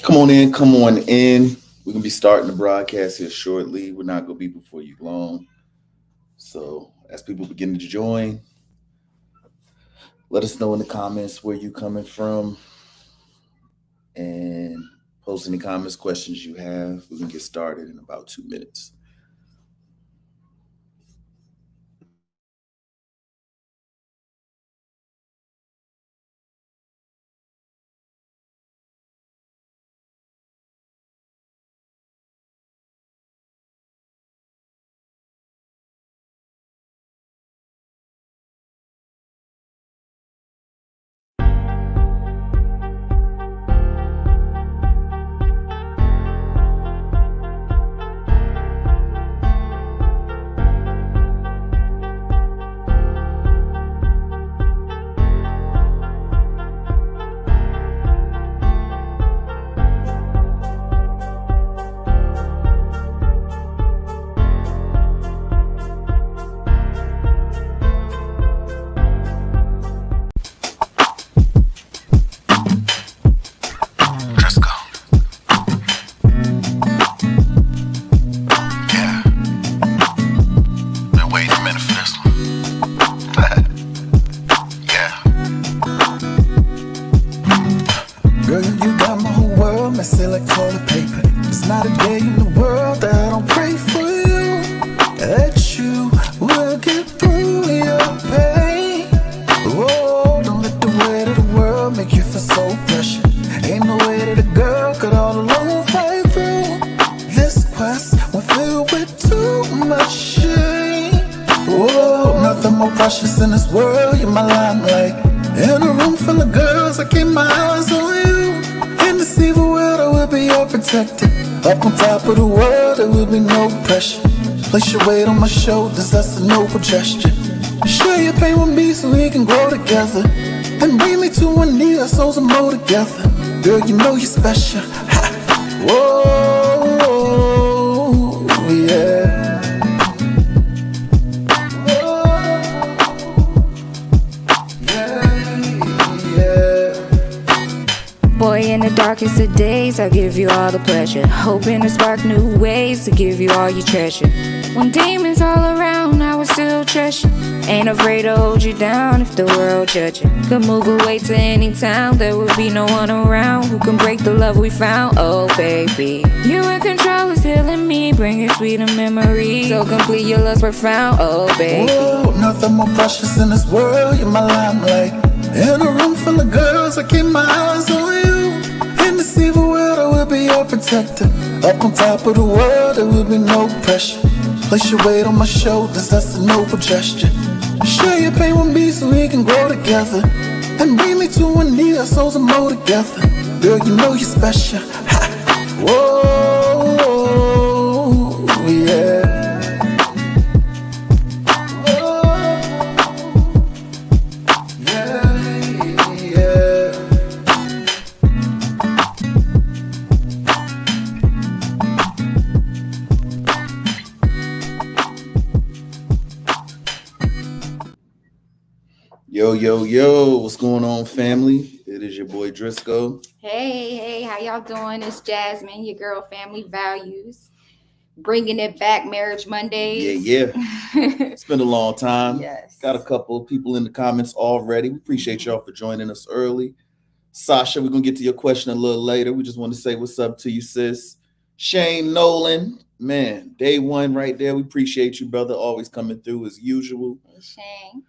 Come on in, come on in. We're gonna be starting the broadcast here shortly. We're not gonna be before you long. So as people begin to join, let us know in the comments where you coming from and post any comments, questions you have. We can get started in about 2 minutes. Let's go. Yeah. Been waiting a minute for this one. Yeah. Girl, you got my whole world messy like toilet paper. It's not a day in the world that I don't pray for you. That you will get through your pain. Oh, don't let the weight of the world make you feel so pressured. Ain't no way that a girl could all alone fight through this quest when filled with too much shame. Oh, nothing more precious in this world, you're my limelight. In a room full of girls, I keep my eyes on you. In this evil world, I will be your protector. Up on top of the world, there will be no pressure. Place your weight on my shoulders, that's a noble gesture. Share your pain with me so we can grow together. And bring me to one knee, our souls are more together. Girl, you know you're special. Ha. Whoa, yeah. Boy, in the darkest of days, I'll give you all the pleasure. Hoping to spark new ways to give you all your treasure. When demons all around, I will still trust you. Ain't afraid to hold you down if the world judge you. Could move away to any town, there will be no one around who can break the love we found. Oh baby, you in control is healing me, bringing sweeter memories. So complete, your love's profound. Oh baby, whoa, nothing more precious in this world, you're my limelight. In a room full of girls, I keep my eyes on you. In this evil world, I will be your protector. Up on top of the world, there will be no pressure. Place your weight on my shoulders, that's a noble gesture. Share your pain with me so we can grow together. And bring me to one knee, our souls are more together. Girl, you know you're special. Ha. Whoa, yeah. Yo, what's going on, family? It is your boy Driscoll. hey, how y'all doing? It's Jasmine, your girl Family Values. Bringing it back, Marriage Mondays. Yeah. It's been a long time. Yes. Got a couple of people in the comments already. We appreciate y'all for joining us early. Sasha, we're going to get to your question a little later. We just want to say what's up to you, sis. Shane Nolan, man, day one right there. We appreciate you, brother. Always coming through as usual. Hey, Shane.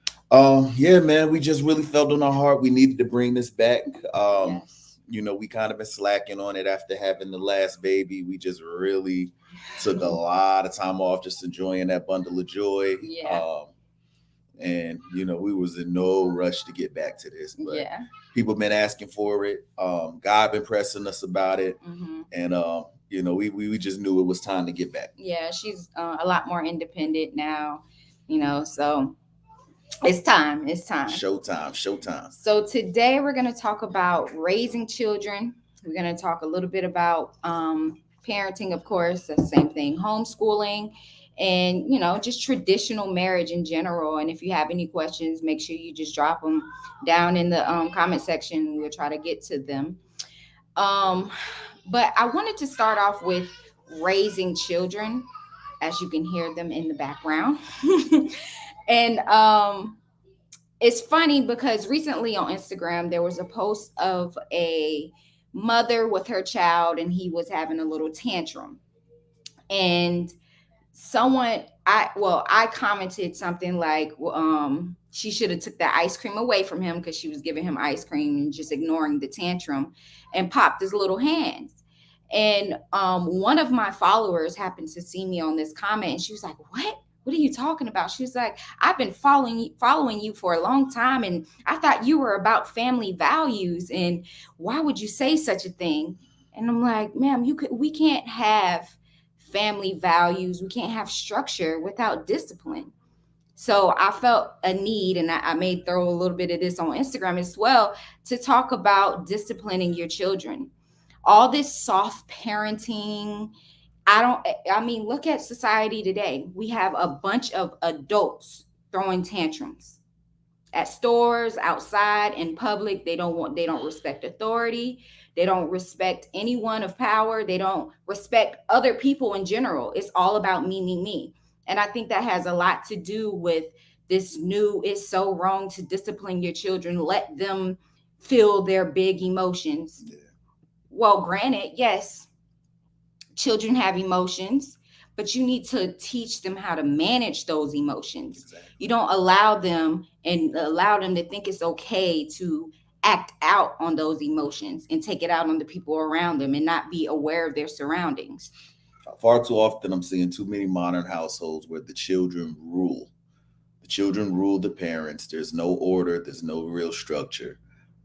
Yeah, man, we just really felt on our heart we needed to bring this back. Yes. You know, we kind of been slacking on it after having the last baby. We just really took a lot of time off just enjoying that bundle of joy. Yeah. And you know, we was in no rush to get back to this, but Yeah. people been asking for it. God been pressing us about it, Mm-hmm. and you know, we just knew it was time to get back. Yeah, she's a lot more independent now, so it's time. Showtime. So today we're going to talk about raising children. We're going to talk a little bit about parenting, of course, the same thing, homeschooling, and, just traditional marriage in general. And if you have any questions, make sure you just drop them down in the comment section. We'll try to get to them. But I wanted to start off with raising children, as you can hear them in the background. And it's funny because recently on Instagram there was a post of a mother with her child, and he was having a little tantrum. And someone I commented something like, she should have took the ice cream away from him because she was giving him ice cream and just ignoring the tantrum, and popped his little hands. And one of my followers happened to see me on this comment, and she was like, what are you talking about? She was like, I've been following you for a long time, and I thought you were about family values, and why would you say such a thing? And I'm like, ma'am, we can't have family values, we can't have structure without discipline. So I felt a need, and I may throw a little bit of this on Instagram as well, to talk about disciplining your children. All this soft parenting, I mean, look at society today. We have a bunch of adults throwing tantrums at stores, outside, in public. They don't respect authority. They don't respect anyone of power. They don't respect other people in general. It's all about me, me, me. And I think that has a lot to do with this new, it's so wrong to discipline your children. Let them feel their big emotions. Yeah. Well, granted, yes, children have emotions, but you need to teach them how to manage those emotions. Exactly. You don't allow them to think it's okay to act out on those emotions and take it out on the people around them and not be aware of their surroundings. Far too often, I'm seeing too many modern households where the children rule. The children rule the parents. There's no order. There's no real structure,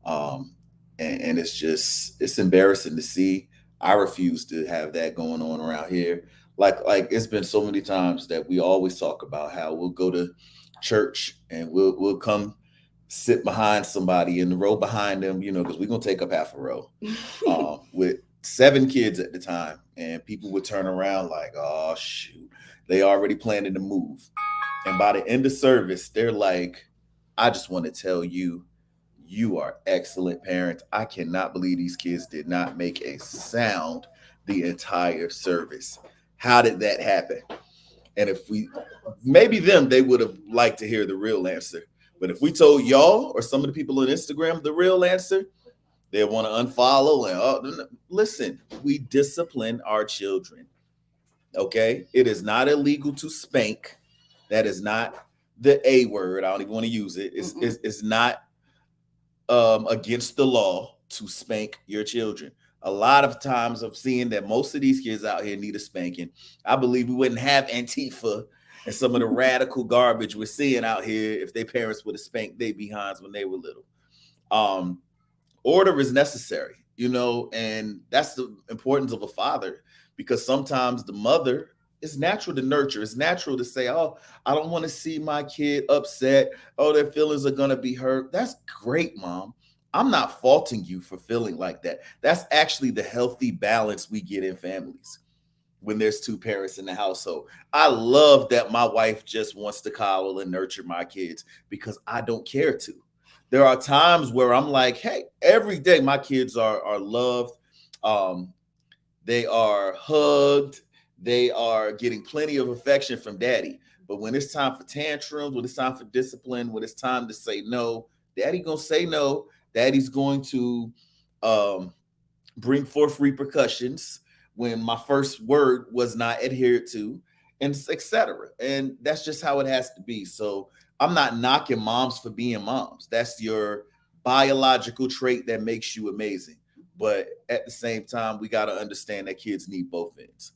and it's embarrassing to see. I refuse to have that going on around here. Like it's been so many times that we always talk about how we'll go to church and we'll come sit behind somebody in the row behind them, because we're gonna take up half a row, with 7 kids at the time, and people would turn around like, oh shoot, they already planning to move. And by the end of service, they're like, I just want to tell you, you are excellent parents. I cannot believe these kids did not make a sound the entire service. How did that happen? And if maybe they would have liked to hear the real answer. But if we told y'all or some of the people on Instagram the real answer, they want to unfollow. And listen, we discipline our children. Okay? It is not illegal to spank. That is not the A word. I don't even want to use it. It's not against the law to spank your children. A lot of times I'm seeing that most of these kids out here need a spanking. I believe we wouldn't have Antifa and some of the radical garbage we're seeing out here if their parents would have spanked their behinds when they were little. Order is necessary, and that's the importance of a father, because sometimes the mother, it's natural to nurture. It's natural to say, oh, I don't want to see my kid upset. Oh, their feelings are going to be hurt. That's great, mom. I'm not faulting you for feeling like that. That's actually the healthy balance we get in families when there's 2 parents in the household. I love that my wife just wants to coddle and nurture my kids because I don't care to. There are times where I'm like, hey, every day my kids are loved. They are hugged. They are getting plenty of affection from daddy. But when it's time for tantrums, when it's time for discipline, when it's time to say no, daddy gonna say no. Daddy's going to bring forth repercussions when my first word was not adhered to, and etc. And that's just how it has to be. So I'm not knocking moms for being moms. That's your biological trait that makes you amazing. But at the same time, we got to understand that kids need both ends.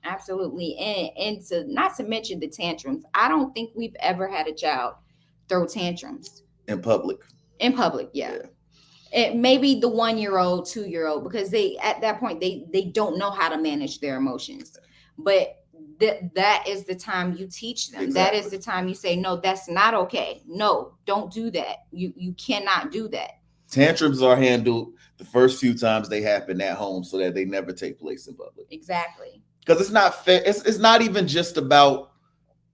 Absolutely. And to not to mention the tantrums, I don't think we've ever had a child throw tantrums In public. Yeah. It maybe the 1-year-old, 2-year-old, because they at that point they don't know how to manage their emotions. But that is the time you teach them. Exactly. That is the time you say, no, that's not okay. No, don't do that. You cannot do that. Tantrums are handled the first few times they happen at home so that they never take place in public. Exactly. Because it's not fair. It's not even just about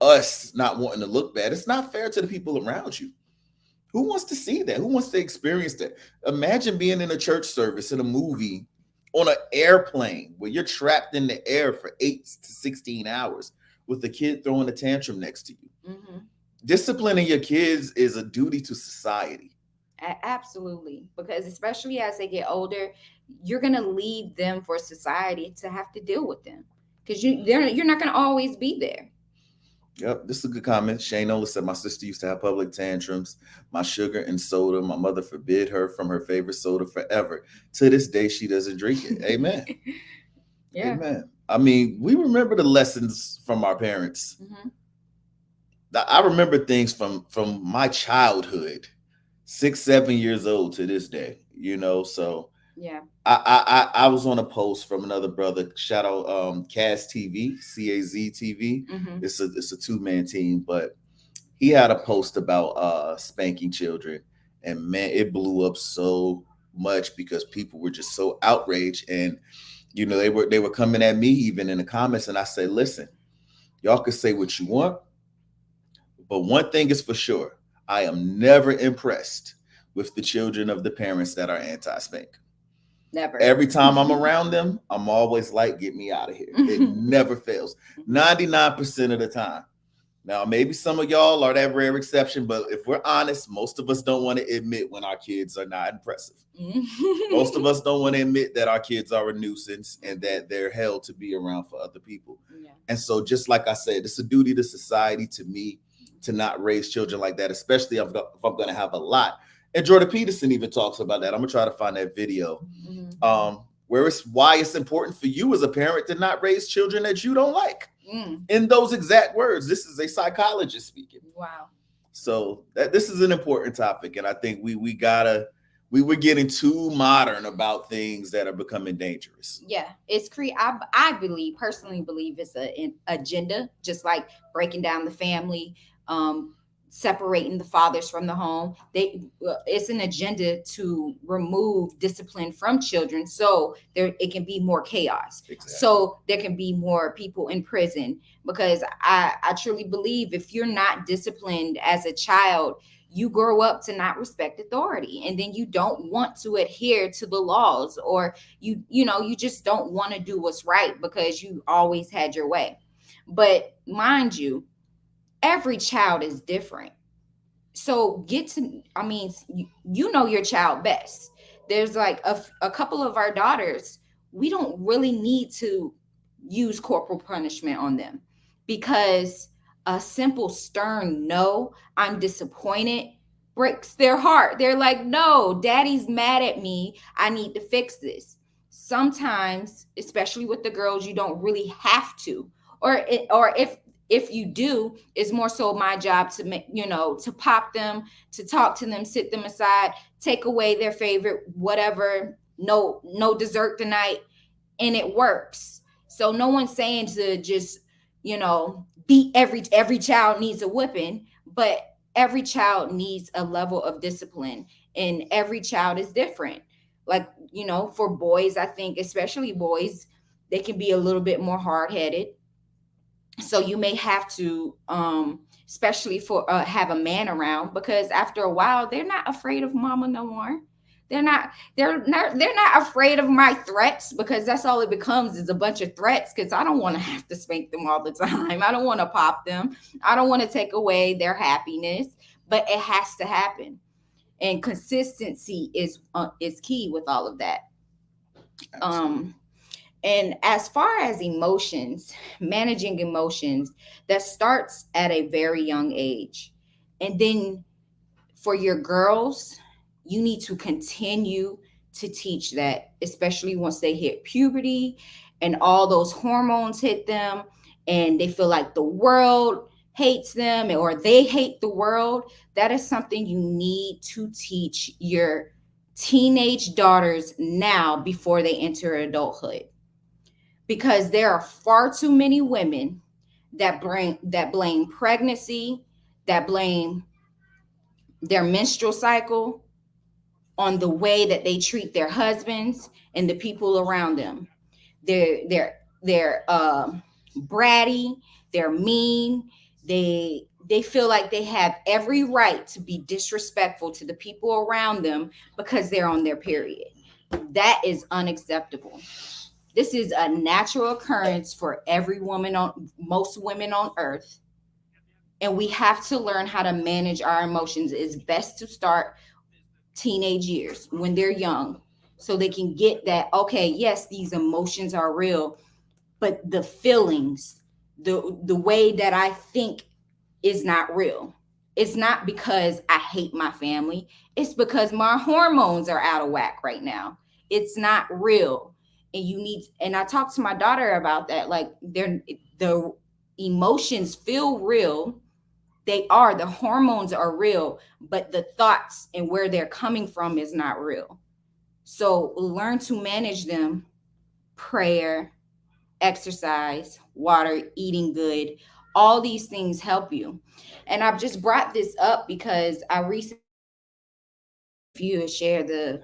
us not wanting to look bad. It's not fair to the people around you. Who wants to see that? Who wants to experience that? Imagine being in a church service, in a movie, on an airplane where you're trapped in the air for 8 to 16 hours with a kid throwing a tantrum next to you. Mm-hmm. Disciplining your kids is a duty to society. Absolutely, because especially as they get older, you're gonna leave them for society to have to deal with them because you're not gonna always be there. Yep, this is a good comment. Shane Nola said, my sister used to have public tantrums. My sugar and soda, my mother forbid her from her favorite soda forever. To this day, she doesn't drink it. Amen. Yeah. Amen. I mean, we remember the lessons from our parents. Mm-hmm. I remember things from my childhood, 6, 7 years old to this day. So Yeah. I was on a post from another brother. Shout out Caz TV, CAZ TV. Mm-hmm. It's a 2-man team, but he had a post about spanking children, and man, it blew up so much because people were just so outraged, and they were coming at me even in the comments, and I said, listen, y'all can say what you want, but one thing is for sure, I am never impressed with the children of the parents that are anti-spank. Never. Every time I'm around them, I'm always like, get me out of here. It never fails. 99% of the time. Now, maybe some of y'all are that rare exception, but if we're honest, most of us don't want to admit when our kids are not impressive. Most of us don't want to admit that our kids are a nuisance and that they're held to be around for other people. Yeah. And so just like I said, it's a duty to society, to me, to not raise children like that, especially if I'm going to have a lot. And Jordan Peterson even talks about that. I'm going to try to find that video. Mm-hmm. Where it's why it's important for you as a parent to not raise children that you don't like. In those exact words. This is a psychologist speaking. Wow. So this is an important topic, and I think we were getting too modern about things that are becoming dangerous. Yeah, it's I personally believe it's an agenda, just like breaking down the family, separating the fathers from the home. It's an agenda to remove discipline from children, so it can be more chaos. Exactly. So there can be more people in prison, because I truly believe if you're not disciplined as a child, you grow up to not respect authority, and then you don't want to adhere to the laws, or you just don't want to do what's right because you always had your way. But mind you, every child is different. So you know your child best. There's like a couple of our daughters, we don't really need to use corporal punishment on them, because a simple stern no, I'm disappointed, breaks their heart. They're like, no, daddy's mad at me, I need to fix this. Sometimes, especially with the girls, you don't really have to, or if you do, it's more so my job to make, to pop them, to talk to them, sit them aside, take away their favorite whatever, no dessert tonight, and it works. So no one's saying to just beat every child needs a whipping, but every child needs a level of discipline, and every child is different. Like, for boys, I think especially boys, they can be a little bit more hard-headed. So you may have to, especially for have a man around, because after a while, they're not afraid of mama no more. They're not afraid of my threats, because that's all it becomes, is a bunch of threats, because I don't want to have to spank them all the time. I don't want to pop them. I don't want to take away their happiness, but it has to happen. And consistency is key with all of that. Absolutely. And as far as emotions, managing emotions, that starts at a very young age. And then for your girls, you need to continue to teach that, especially once they hit puberty and all those hormones hit them and they feel like the world hates them, or they hate the world. That is something you need to teach your teenage daughters now before they enter adulthood. Because there are far too many women that blame pregnancy, that blame their menstrual cycle on the way that they treat their husbands and the people around them. They're bratty, they're mean, they feel like they have every right to be disrespectful to the people around them because they're on their period. That is unacceptable. This is a natural occurrence for every woman on most women on earth. And we have to learn how to manage our emotions. It's best to start teenage years when they're young so they can get that, okay, yes, these emotions are real, but the feelings, the way that I think is not real. It's not because I hate my family. It's because my hormones are out of whack right now. It's not real. And you need, and I talked to my daughter about that. Like the emotions feel real. They are, the hormones are real, but the thoughts and where they're coming from is not real. So learn to manage them. Prayer, exercise, water, eating good, all these things help you. And I've just brought this up because I recently, if you share the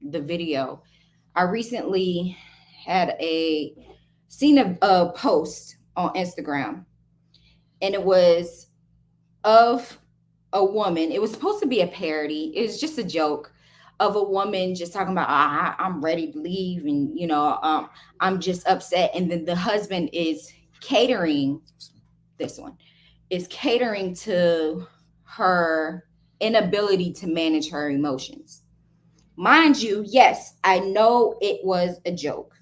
video, I recently had seen a post on Instagram, and it was of a woman. It was supposed to be a parody. It was just a joke of a woman just talking about, I'm ready to leave, and I'm just upset. And then the husband is catering. This one is catering to her inability to manage her emotions. Mind you, yes, I know it was a joke.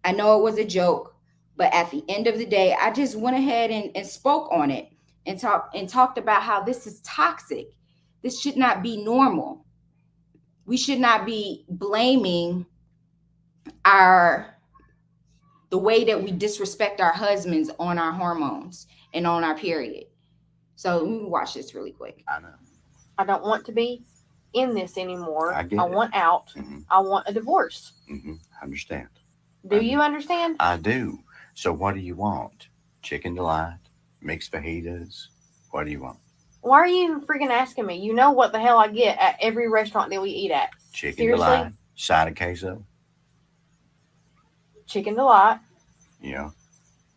I know it was a joke, but at the end of the day, I just went ahead and spoke on it and talked about how this is toxic. This should not be normal. We should not be blaming the way that we disrespect our husbands on our hormones and on our period. So let me watch this really quick. I know. I don't want to be in this anymore. I get I it. want out. I want a divorce. I understand. Do you understand? I do. So what do you want? Chicken delight? Mixed fajitas? What do you want? Why are you freaking asking me? You know what the hell I get at every restaurant that we eat at. Chicken Seriously? delight? Side of queso? Chicken delight, Yeah.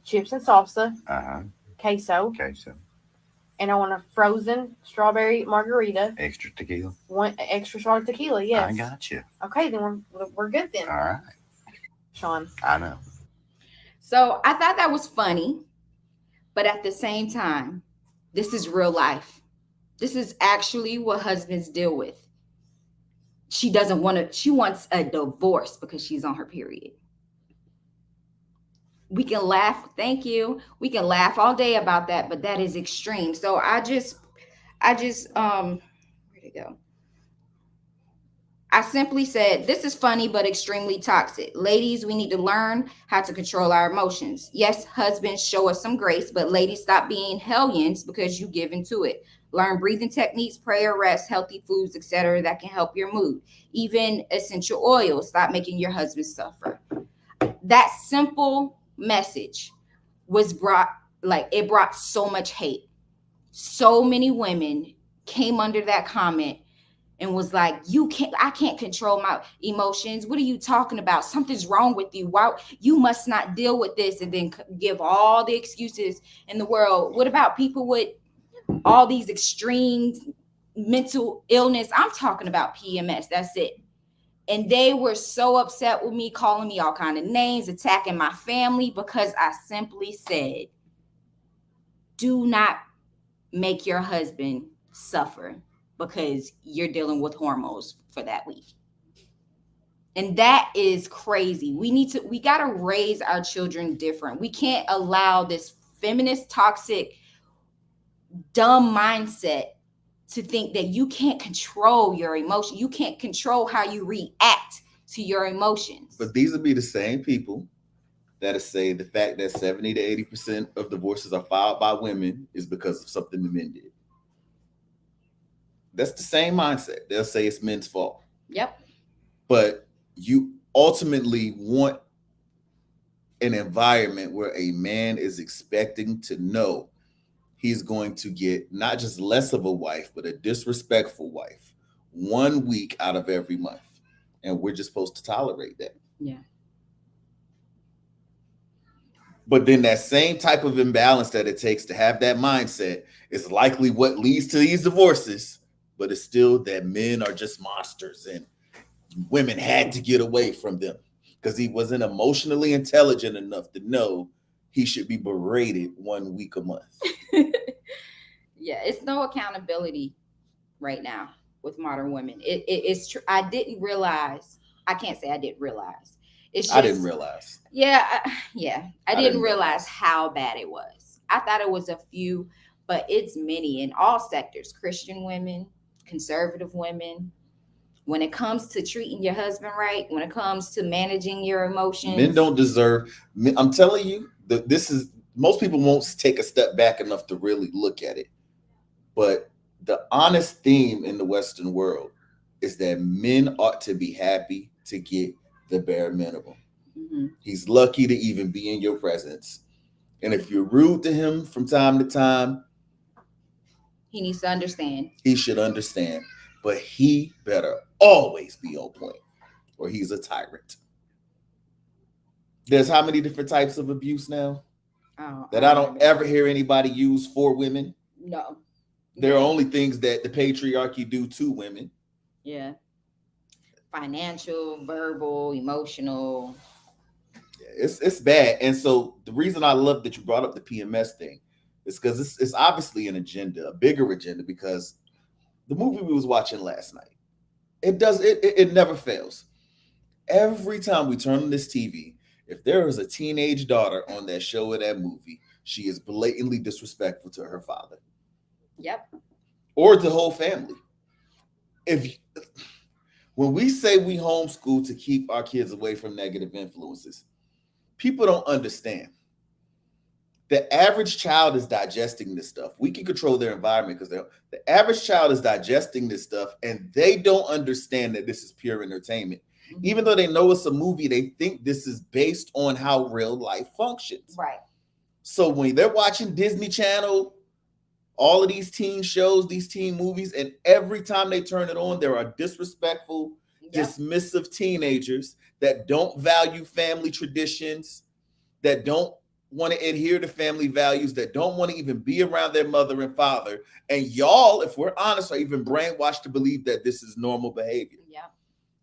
chips and salsa, Uh-huh. queso, Queso. and I want a frozen strawberry margarita, Extra tequila? one extra shot of tequila. Yes. I got you. Okay, then we're good then, All right. Sean. I know. So I thought that was funny, but at the same time, this is real life. This is actually what husbands deal with. She wants a divorce because she's on her period. We can laugh. Thank you. We can laugh all day about that, but that is extreme. So I just where'd it go? I simply said, this is funny, but extremely toxic. Ladies, we need to learn how to control our emotions. Yes, husbands, show us some grace, but ladies, stop being hellions because you give into it. Learn breathing techniques, prayer, rest, healthy foods, etc. that can help your mood. Even essential oils. Stop making your husband suffer. That simple message it brought so much hate. So many women came under that comment and was like, I can't control my emotions. What are you talking about? Something's wrong with you. Why you must not deal with this, and then give all the excuses in the world. What about people with all these extreme mental illness? I'm talking about PMS. That's it. And they were so upset with me, calling me all kind of names, attacking my family, because I simply said, do not make your husband suffer because you're dealing with hormones for that week. And that is crazy. We got to raise our children different. We can't allow this feminist, toxic, dumb mindset to think that you can't control your emotion. You can't control how you react to your emotions. But these would be the same people that say the fact that 70 to 80% of divorces are filed by women is because of something the men did. That's the same mindset. They'll say it's men's fault. Yep. But you ultimately want an environment where a man is expecting to know he's going to get not just less of a wife, but a disrespectful wife 1 week out of every month. And we're just supposed to tolerate that. Yeah. But then that same type of imbalance that it takes to have that mindset is likely what leads to these divorces. But it's still that men are just monsters and Women had to get away from them because he wasn't emotionally intelligent enough to know he should be berated 1 week a month. Yeah, it's no accountability right now with modern women. It's true. I didn't realize. I can't say I didn't realize. It's just I didn't realize. Yeah, yeah. I didn't didn't realize how bad it was. I thought it was a few, but it's many in all sectors. Christian women, conservative women. When it comes to treating your husband right, when it comes to managing your emotions, Men don't deserve. I'm telling you, this is most people won't take a step back enough to really look at it. But the honest theme in the Western world is that men ought to be happy to get the bare minimum. Mhm. He's lucky to even be in your presence. And if you're rude to him from time to time, He needs to understand. he should understand. But he better always be on point, or he's a tyrant. There's how many different types of abuse now that I don't ever hear anybody use for women. No. There are only things that the patriarchy do to women. Yeah. Financial, verbal, emotional. It's bad. And so the reason I love that you brought up the PMS thing is because it's obviously an agenda, a bigger agenda, because the movie we was watching last night, it never fails. Every time we turn on this TV, if there is a teenage daughter on that show or that movie, she is blatantly disrespectful to her father. Yep. Or the whole family. When we say we homeschool to keep our kids away from negative influences, people don't understand. The average child is digesting this stuff. We can control their environment because the average child is digesting this stuff and they don't understand that this is pure entertainment. Mm-hmm. Even though they know it's a movie, they think this is based on how real life functions. Right. So when they're watching Disney Channel, all of these teen shows, these teen movies, and every time they turn it on, there are disrespectful, dismissive teenagers that don't value family traditions, that don't want to adhere to family values, that don't want to even be around their mother and father. And y'all, if we're honest, are even brainwashed to believe that this is normal behavior. Yeah.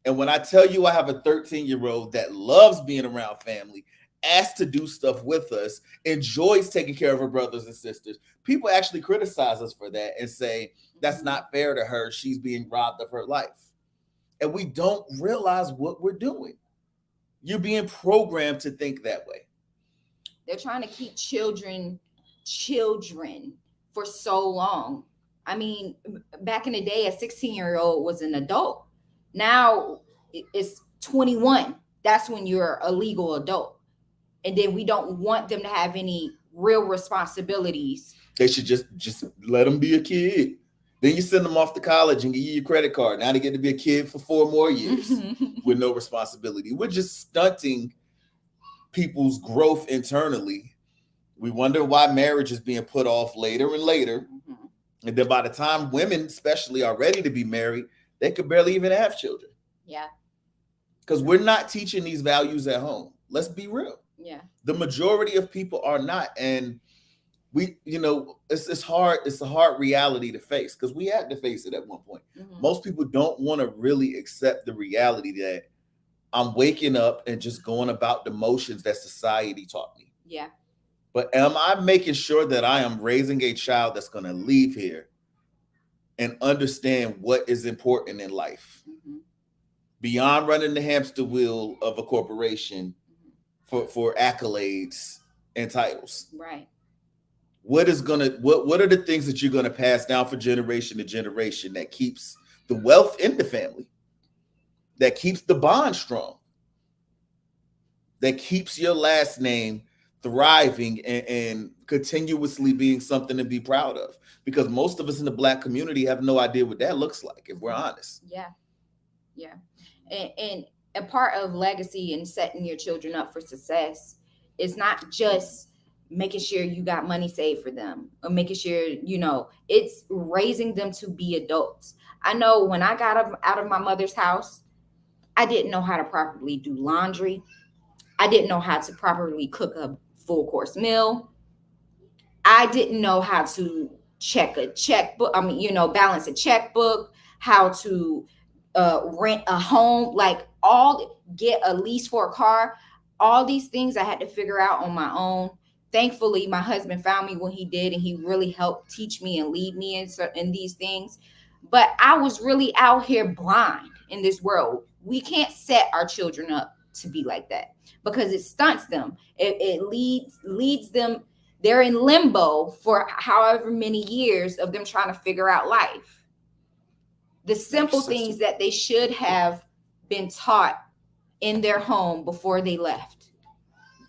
And when I tell you I have a 13-year-old that loves being around family, asks to do stuff with us, enjoys taking care of her brothers and sisters, people actually criticize us for that and say, that's not fair to her. She's being robbed of her life. And we don't realize what we're doing. You're being programmed to think that way. They're trying to keep children for so long. I mean, back in the day, a 16-year-old was an adult. Now it's 21. That's when you're a legal adult. And then we don't want them to have any real responsibilities. They should just let them be a kid. Then you send them off to college and give you your credit card. Now they get to be a kid for 4 more years with no responsibility. We're just stunting people's growth internally. We wonder why marriage is being put off later and later. Mm-hmm. And then by the time women especially are ready to be married, they could barely even have children. Yeah. Because we're not teaching these values at home. Let's be real. Yeah. The majority of people are not. And it's hard. It's a hard reality to face because we had to face it at one point. Mm-hmm. Most people don't want to really accept the reality that I'm waking up and just going about the motions that society taught me. Yeah. But am I making sure that I am raising a child that's going to leave here and understand what is important in life? Mm-hmm. Beyond running the hamster wheel of a corporation for accolades and titles. Right. What are the things that you're going to pass down for generation to generation that keeps the wealth in the family, that keeps the bond strong, that keeps your last name thriving and continuously being something to be proud of? Because most of us in the Black community have no idea what that looks like, if we're honest. Yeah. Yeah. And a part of legacy and setting your children up for success is not just making sure you got money saved for them or making sure, it's raising them to be adults. I know when I got out of my mother's house, I didn't know how to properly do laundry. I didn't know how to properly cook a full course meal. I didn't know how to check a checkbook. Balance a checkbook, how to rent a home, like all get a lease for a car. All these things I had to figure out on my own. Thankfully, my husband found me when he did, and he really helped teach me and lead me in these things. But I was really out here blind in this world. We can't set our children up to be like that because it stunts them. It leads them. They're in limbo for however many years of them trying to figure out life. The simple things that they should have been taught in their home before they left.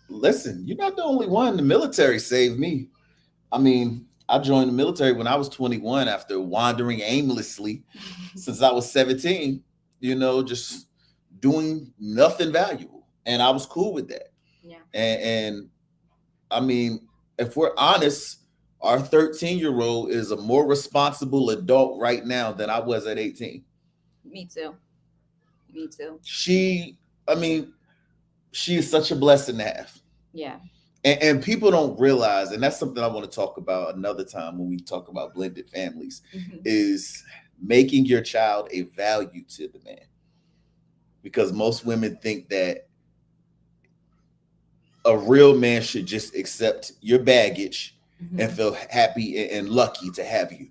Listen, you're not the only one. The military saved me. I mean, I joined the military when I was 21 after wandering aimlessly since I was 17, just doing nothing valuable. And I was cool with that. Yeah. And I mean, if we're honest, our 13-year-old is a more responsible adult right now than I was at 18. Me too. She is such a blessing to have. Yeah. And people don't realize, and that's something I want to talk about another time when we talk about blended families, is making your child a value to the man. Because most women think that a real man should just accept your baggage and feel happy and lucky to have you.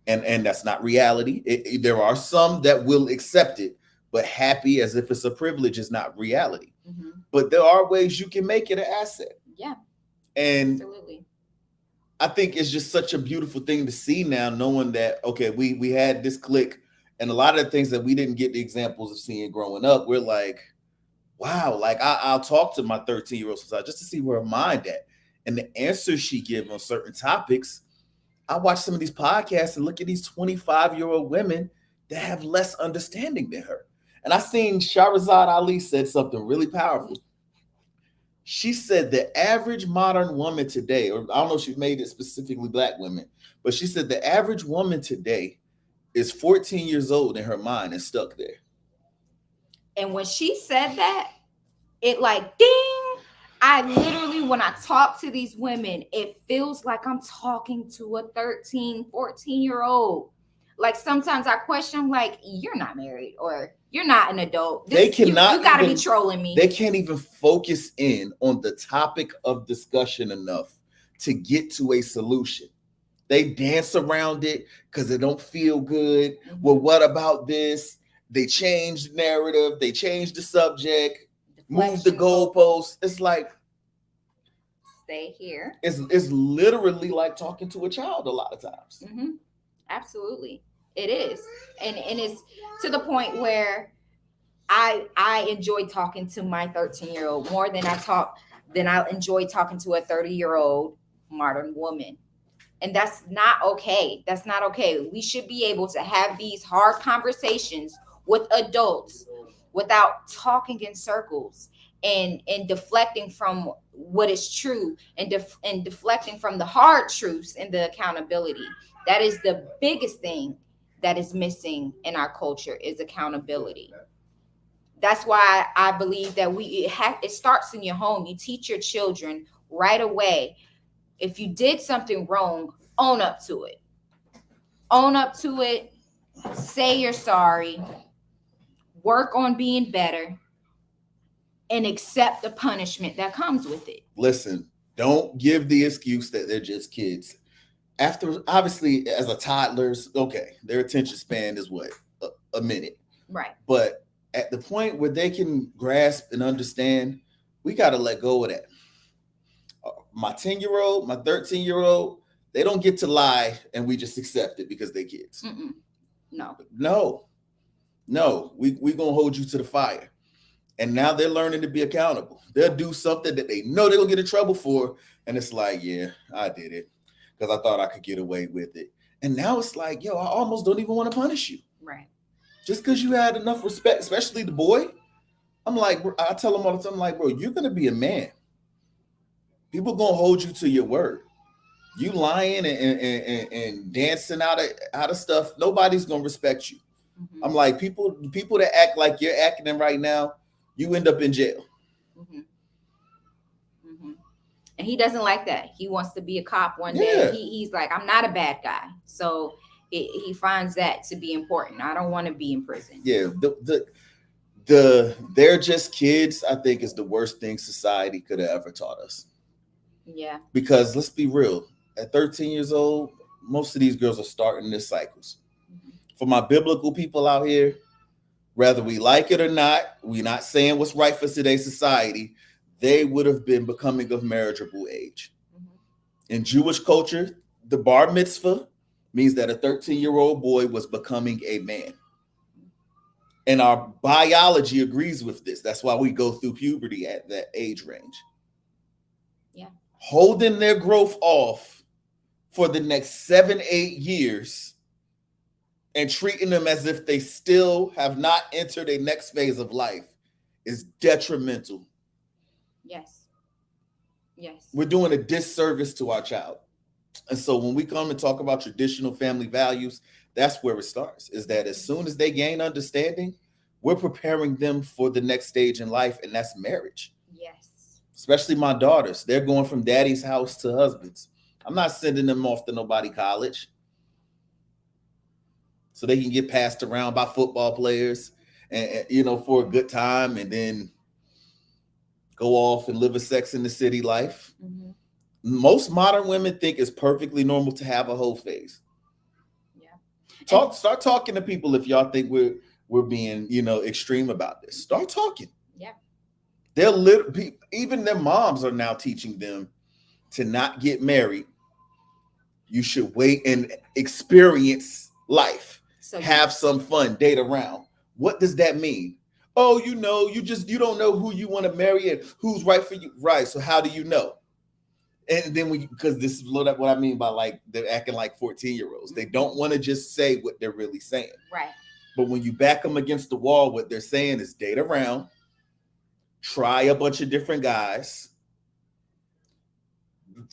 And that's not reality. There are some that will accept it, but happy as if it's a privilege is not reality. But there are ways you can make it an asset. Yeah. And absolutely. I think it's just such a beautiful thing to see now, knowing that, okay, we had this clique, and a lot of the things that we didn't get the examples of seeing growing up, we're like, wow, like I'll talk to my 13-year-old sometimes just to see where her mind at. And the answers she gives on certain topics, I watch some of these podcasts and look at these 25-year-old women that have less understanding than her. And I seen Shahrazad Ali said something really powerful. She said the average modern woman today, or I don't know if she made it specifically black women, but she said the average woman today is 14 years old in her mind and stuck there. And when she said that, it like ding. I literally, when I talk to these women, it feels like I'm talking to a 13, 14-year-old. Like sometimes I question, like, you're not married or you're not an adult. They cannot. You gotta be trolling me. They can't even focus in on the topic of discussion enough to get to a solution. They dance around it because it don't feel good. Well, what about this? They change the narrative. They change the subject. Move the goalposts. It's like stay here. It's literally like talking to a child a lot of times. Absolutely, it is, and it's to the point where I enjoy talking to my 13-year-old more than I enjoy talking to a 30-year-old modern woman. And that's not okay. That's not okay. We should be able to have these hard conversations with adults without talking in circles and deflecting from what is true and deflecting from the hard truths and the accountability. That is the biggest thing that is missing in our culture is accountability. That's why I believe that it starts in your home. You teach your children right away. If you did something wrong, own up to it. Own up to it. Say you're sorry. Work on being better. And accept the punishment that comes with it. Listen, don't give the excuse that they're just kids. After, obviously, as a toddler's, okay, their attention span is what? A minute. Right. But at the point where they can grasp and understand, we got to let go of that. My 10-year-old, my 13-year-old, they don't get to lie and we just accept it because they're kids. No. We're going to hold you to the fire. And now they're learning to be accountable. They'll do something that they know they're going to get in trouble for. And it's like, yeah, I did it because I thought I could get away with it. And now it's like, yo, I almost don't even want to punish you. Right. Just because you had enough respect, especially the boy. I'm like, I tell them all the time, I'm like, bro, you're going to be a man. People going to hold you to your word. You lying and dancing out of stuff, nobody's going to respect you. I'm like, people that act like you're acting right now, you end up in jail. And he doesn't like that. He wants to be a cop one day. He's like, I'm not a bad guy. So he finds that to be important. I don't want to be in prison. Yeah, they're just kids, I think, is the worst thing society could have ever taught us. Yeah. Because let's be real, at 13 years old, most of these girls are starting their cycles. For my biblical people out here, whether we like it or not, we're not saying what's right for today's society, they would have been becoming of marriageable age. In Jewish culture, the bar mitzvah means that a 13-year-old boy was becoming a man. And our biology agrees with this. That's why we go through puberty at that age range. Yeah. Holding their growth off for the next 7-8 years and treating them as if they still have not entered a next phase of life is detrimental. Yes. Yes. We're doing a disservice to our child. And so when we come and talk about traditional family values, that's where it starts, is that as soon as they gain understanding, we're preparing them for the next stage in life, and that's marriage. Yes. Especially my daughters. They're going from daddy's house to husband's. I'm not sending them off to nobody college so they can get passed around by football players and for a good time and then go off and live a Sex in the City life. Mm-hmm. Most modern women think it's perfectly normal to have a whole phase. Yeah. Start talking to people if y'all think we're being, extreme about this. Start talking. Yeah. Even their moms are now teaching them to not get married. You should wait and experience life. So have some fun, date around. What does that mean? Oh, you don't know who you want to marry and who's right for you. Right. So how do you know? And then because this is what I mean by like they're acting like 14-year-olds. They don't want to just say what they're really saying. Right. But when you back them against the wall, what they're saying is date around, try a bunch of different guys,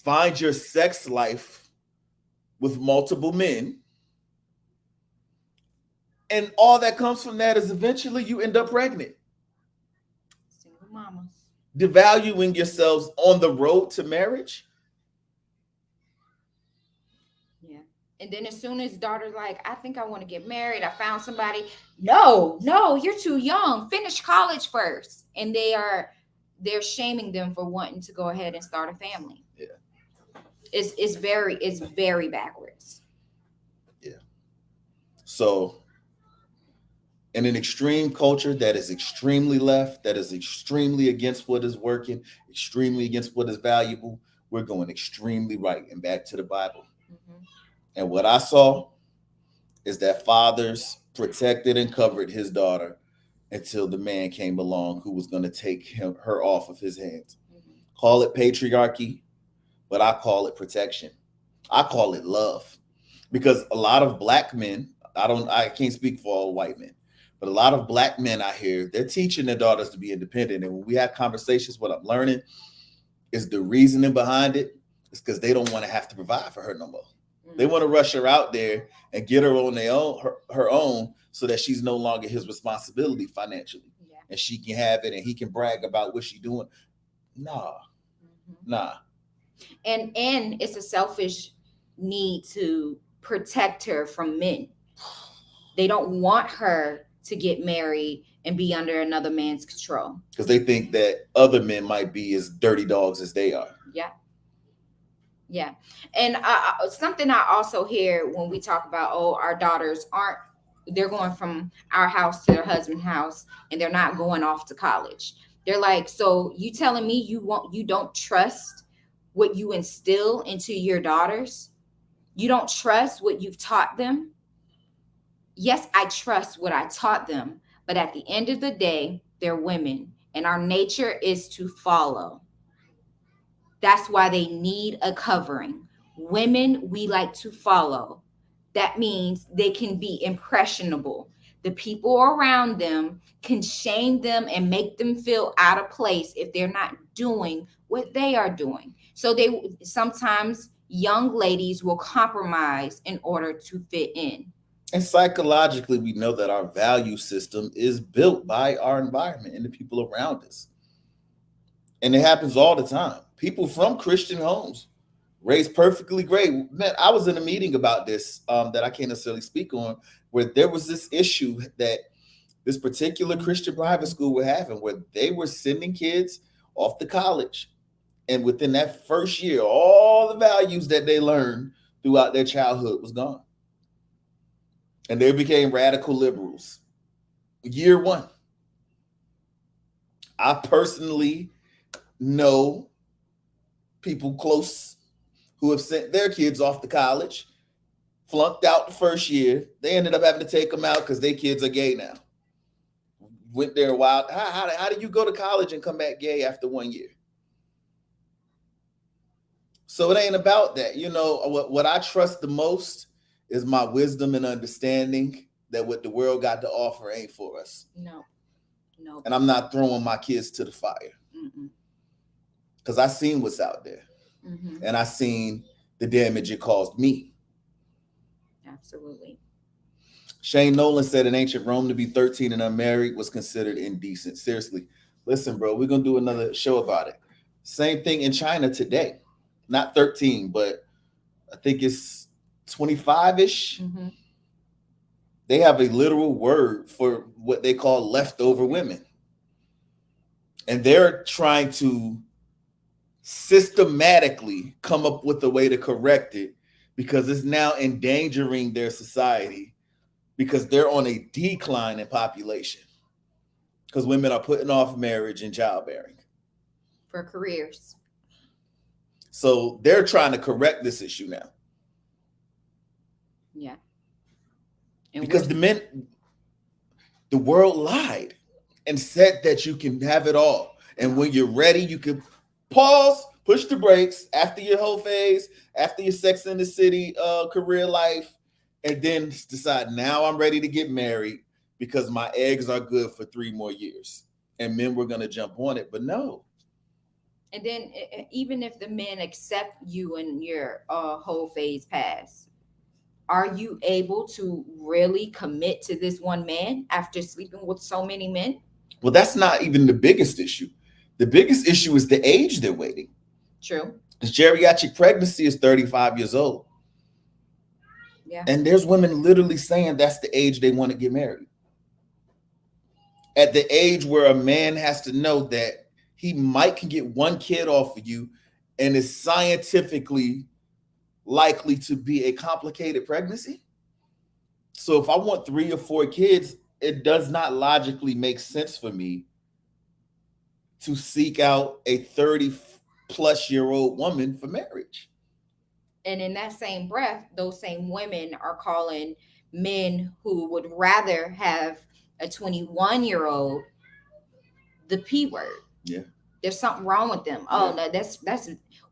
find your sex life with multiple men. And all that comes from that is eventually you end up pregnant. Single mamas. Devaluing yourselves on the road to marriage. Yeah. And then as soon as daughter's like, I think I want to get married, I found somebody. No, you're too young. Finish college first. And they're shaming them for wanting to go ahead and start a family. Yeah. It's very backwards. Yeah. So in an extreme culture that is extremely left, that is extremely against what is working, extremely against what is valuable, we're going extremely right and back to the Bible. Mm-hmm. And what I saw is that fathers protected and covered his daughter until the man came along who was going to take her off of his hands. Mm-hmm. Call it patriarchy, but I call it protection. I call it love. Because a lot of black men, I can't speak for all white men, but a lot of black men out here, they're teaching their daughters to be independent. And when we have conversations, what I'm learning is the reasoning behind it is because they don't want to have to provide for her no more. Mm-hmm. They want to rush her out there and get her on her own so that she's no longer his responsibility financially. Yeah. And she can have it and he can brag about what she's doing. Nah. And it's a selfish need to protect her from men. They don't want her to get married and be under another man's control. Because they think that other men might be as dirty dogs as they are. Yeah. Yeah. And something I also hear when we talk about, our daughters they're going from our house to their husband's house and they're not going off to college. They're like, so you telling me you don't trust what you instill into your daughters? You don't trust what you've taught them? Yes, I trust what I taught them, but at the end of the day, they're women and our nature is to follow. That's why they need a covering. Women, we like to follow. That means they can be impressionable. The people around them can shame them and make them feel out of place if they're not doing what they are doing. So sometimes young ladies will compromise in order to fit in. And psychologically, we know that our value system is built by our environment and the people around us. And it happens all the time. People from Christian homes raised perfectly great. Man, I was in a meeting about this that I can't necessarily speak on, where there was this issue that this particular Christian private school were having, where they were sending kids off to college. And within that first year, all the values that they learned throughout their childhood was gone. And they became radical liberals. Year one. I personally know people close who have sent their kids off to college, flunked out the first year. They ended up having to take them out because their kids are gay now. Went there a while. How did you go to college and come back gay after 1 year? So it ain't about that. You know, what I trust the most is my wisdom and understanding that what the world got to offer ain't for us. No. And I'm not throwing my kids to the fire. Because I seen what's out there. And I seen the damage it caused me. Absolutely. Shane Nolan said in ancient Rome, to be 13 and unmarried was considered indecent. Seriously. Listen, bro, we're going to do another show about it. Same thing in China today. Not 13, but I think it's 25-ish. They have a literal word for what they call leftover women. And they're trying to systematically come up with a way to correct it because it's now endangering their society because they're on a decline in population because women are putting off marriage and childbearing. For careers. So they're trying to correct this issue now. Yeah. And because the world lied and said that you can have it all. And when you're ready, you can pause, push the brakes after your whole phase, after your Sex in the City career life, and then decide, now I'm ready to get married because my eggs are good for 3 more years. And men were going to jump on it, but no. And then even if the men accept you and your whole phase pass, are you able to really commit to this one man after sleeping with so many men? Well, that's not even the biggest issue. The biggest issue is the age they're waiting. True. Because geriatric pregnancy is 35 years old. Yeah. And there's women literally saying that's the age they want to get married. At the age where a man has to know that he might can get 1 kid off of you and is scientifically likely to be a complicated pregnancy. So if I want 3 or 4 kids, it does not logically make sense for me to seek out a 30-plus-year-old woman for marriage. And in that same breath, those same women are calling men who would rather have a 21-year-old the P word. Yeah. There's something wrong with them. Oh, no, that's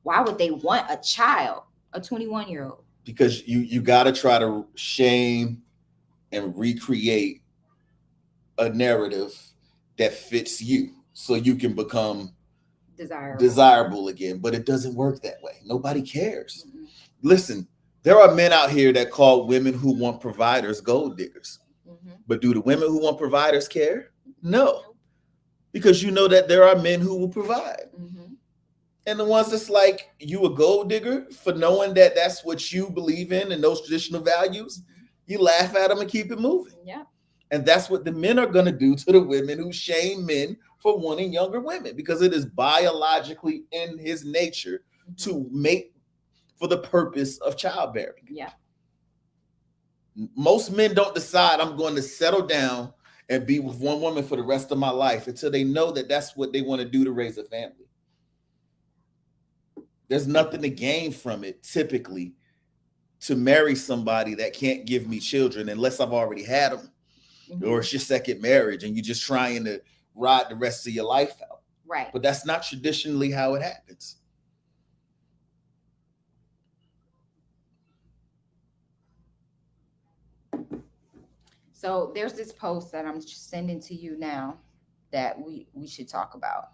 why would they want a child, a 21-year-old? Because you got to try to shame and recreate a narrative that fits you so you can become desirable again. But it doesn't work that way. Nobody cares. Mm-hmm. Listen, there are men out here that call women who want providers gold diggers. Mm-hmm. But do the women who want providers care? No. Because you know that there are men who will provide. Mm-hmm. And the ones that's like, you a gold digger for knowing that that's what you believe in and those traditional values, mm-hmm. you laugh at them and keep it moving. Yeah. And that's what the men are going to do to the women who shame men for wanting younger women, because it is biologically in his nature mm-hmm. to mate for the purpose of childbearing. Yeah. Most men don't decide I'm going to settle down and be with one woman for the rest of my life until they know that that's what they want to do to raise a family. There's nothing to gain from it, typically, to marry somebody that can't give me children unless I've already had them. Mm-hmm. Or it's your second marriage and you're just trying to ride the rest of your life out. Right. But that's not traditionally how it happens. So there's this post that I'm sending to you now that we should talk about.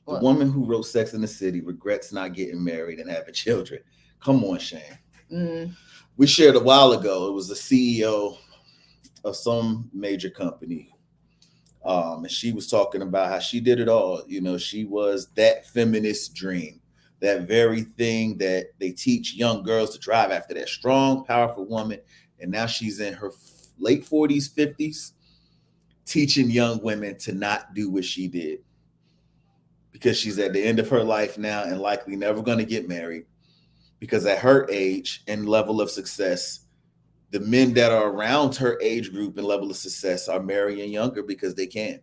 The woman who wrote Sex in the City regrets not getting married and having children. Come on, Shane. Mm. We shared a while ago. It was the CEO of some major company. And she was talking about how she did it all. You know, she was that feminist dream. that very thing that they teach young girls to drive after, that strong, powerful woman. And now she's in her late 40s, 50s, teaching young women to not do what she did, because she's at the end of her life now and likely never going to get married, because at her age and level of success, the men that are around her age group and level of success are marrying younger because they can.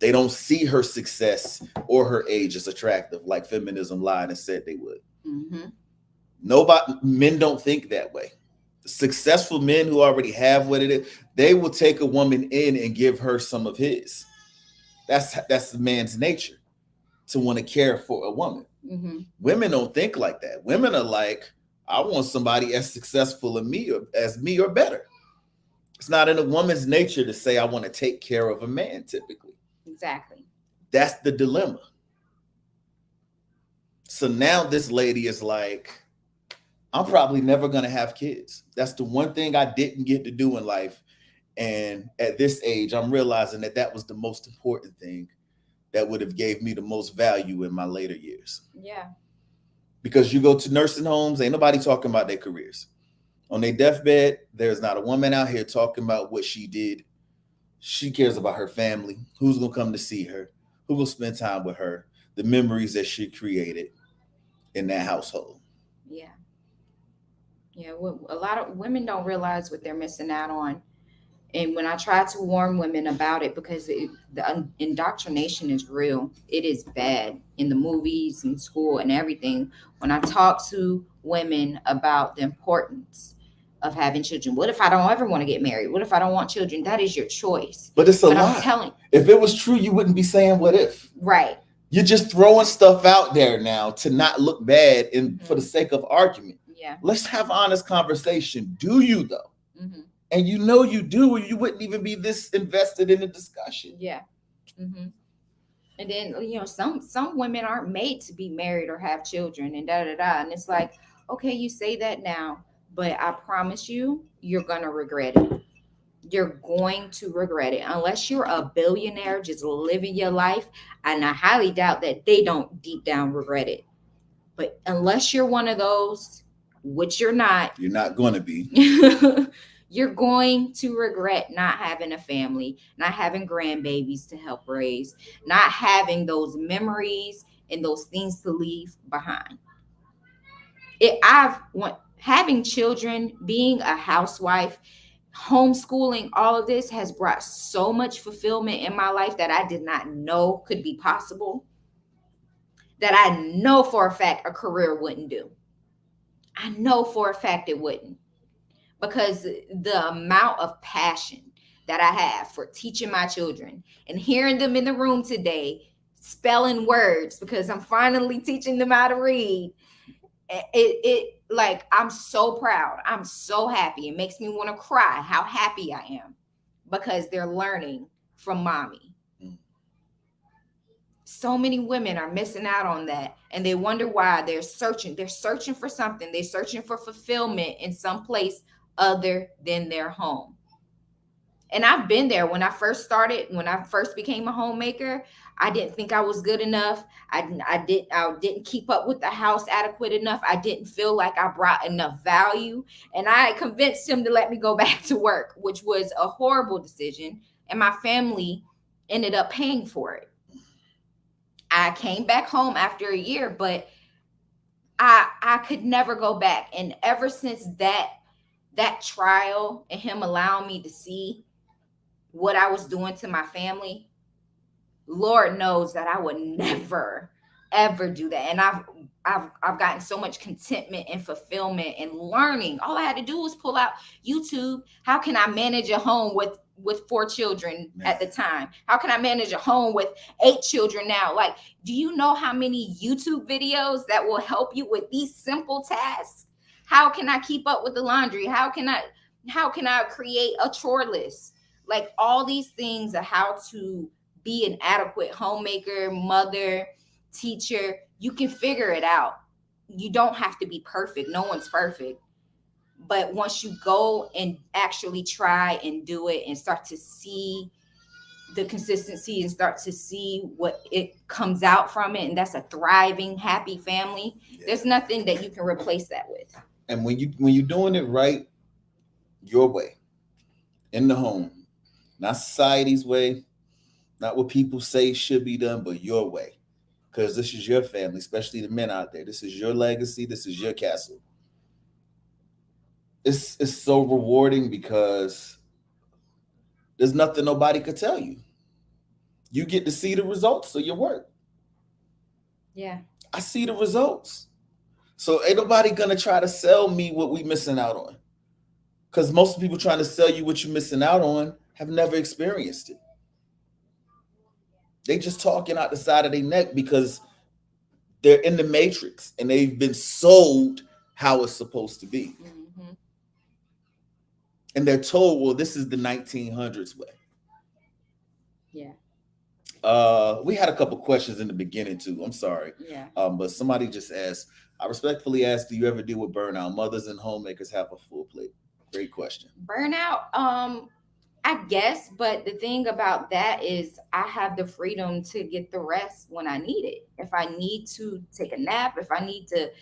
They don't see her success or her age as attractive, like feminism lied and said they would. Mm-hmm. Men don't think that way. Successful men who already have what it is, they will take a woman in and give her some of his. That's the man's nature, to want to care for a woman. Mm-hmm. Women don't think like that. Women are like, I want somebody as successful as me or better. It's not in a woman's nature to say I want to take care of a man, typically. Exactly. That's the dilemma. So now this lady is like, I'm probably never going to have kids. That's the one thing I didn't get to do in life. And at this age, I'm realizing that was the most important thing that would have gave me the most value in my later years. Yeah. Because you go to nursing homes, ain't nobody talking about their careers. On their deathbed, there's not a woman out here talking about what she did. She cares about her family, who's going to come to see her, who will spend time with her, the memories that she created in that household. Yeah. Yeah. A lot of women don't realize what they're missing out on. And when I try to warn women about it, because the indoctrination is real, it is bad in the movies and school and everything. When I talk to women about the importance of having children, what if I don't ever want to get married? What if I don't want children? That is your choice. But it's a lie. I'm telling, if it was true, you wouldn't be saying what if. Right. You're just throwing stuff out there now to not look bad and for the sake of argument. Yeah. Let's have honest conversation. Do you though? Mm-hmm. And you know you do, or you wouldn't even be this invested in the discussion. Yeah. Mm-hmm. And then, some women aren't made to be married or have children and da-da-da. And it's like, okay, you say that now, but I promise you, you're going to regret it. You're going to regret it. Unless you're a billionaire just living your life. And I highly doubt that they don't deep down regret it. But unless you're one of those, which you're not going to be. You're going to regret not having a family, not having grandbabies to help raise, not having those memories and those things to leave behind. Having children, being a housewife, homeschooling, all of this has brought so much fulfillment in my life that I did not know could be possible, that I know for a fact a career wouldn't do. I know for a fact it wouldn't. Because the amount of passion that I have for teaching my children and hearing them in the room today, spelling words, because I'm finally teaching them how to read. I'm so proud. I'm so happy. It makes me want to cry how happy I am because they're learning from mommy. So many women are missing out on that, and they wonder why. They're searching for something. They're searching for fulfillment in some place other than their home. And I've been there. When I first became a homemaker, I didn't think I was good enough. I didn't keep up with the house adequate enough. I didn't feel like I brought enough value. And I convinced him to let me go back to work, which was a horrible decision. And my family ended up paying for it. I came back home after a year, but I could never go back. And ever since that trial and him allowing me to see what I was doing to my family, Lord knows that I would never, ever do that. And I've gotten so much contentment and fulfillment and learning. All I had to do was pull out YouTube. How can I manage a home with 4 children at the time? How can I manage a home with 8 children now? Like, do you know how many YouTube videos that will help you with these simple tasks? How can I keep up with the laundry? How can I create a chore list? Like, all these things of how to be an adequate homemaker, mother, teacher. You can figure it out. You don't have to be perfect. No one's perfect. But once you go and actually try and do it and start to see the consistency and start to see what it comes out from it, and that's a thriving, happy family, there's nothing that you can replace that with. And when you're doing it right, your way, in the home, not society's way, not what people say should be done, but your way. Because this is your family, especially the men out there. This is your legacy. This is your castle. It's so rewarding because there's nothing nobody could tell you. You get to see the results of your work. Yeah. I see the results. So ain't nobody gonna try to sell me what we missing out on. Because most people trying to sell you what you're missing out on have never experienced it. They just talking out the side of their neck because they're in the matrix and they've been sold how it's supposed to be. Mm-hmm. And they're told, well, this is the 1900s way. Yeah. We had a couple questions in the beginning too. I'm sorry. Yeah. But somebody just asked, I respectfully ask, do you ever deal with burnout? Mothers and homemakers have a full plate. Great question. Burnout, I guess, but the thing about that is I have the freedom to get the rest when I need it. If I need to take a nap, if I need to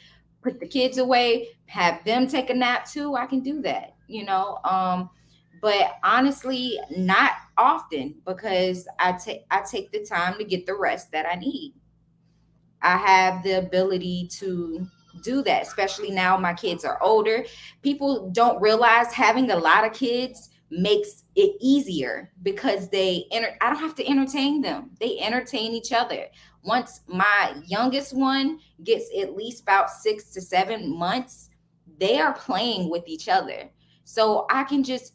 put the kids away, have them take a nap too, I can do that, you know. But honestly, not often, because I take the time to get the rest that I need. I have the ability to do that, especially now my kids are older. People don't realize having a lot of kids makes it easier because I don't have to entertain them. They entertain each other. Once my youngest one gets at least about 6 to 7 months, they are playing with each other. So I can just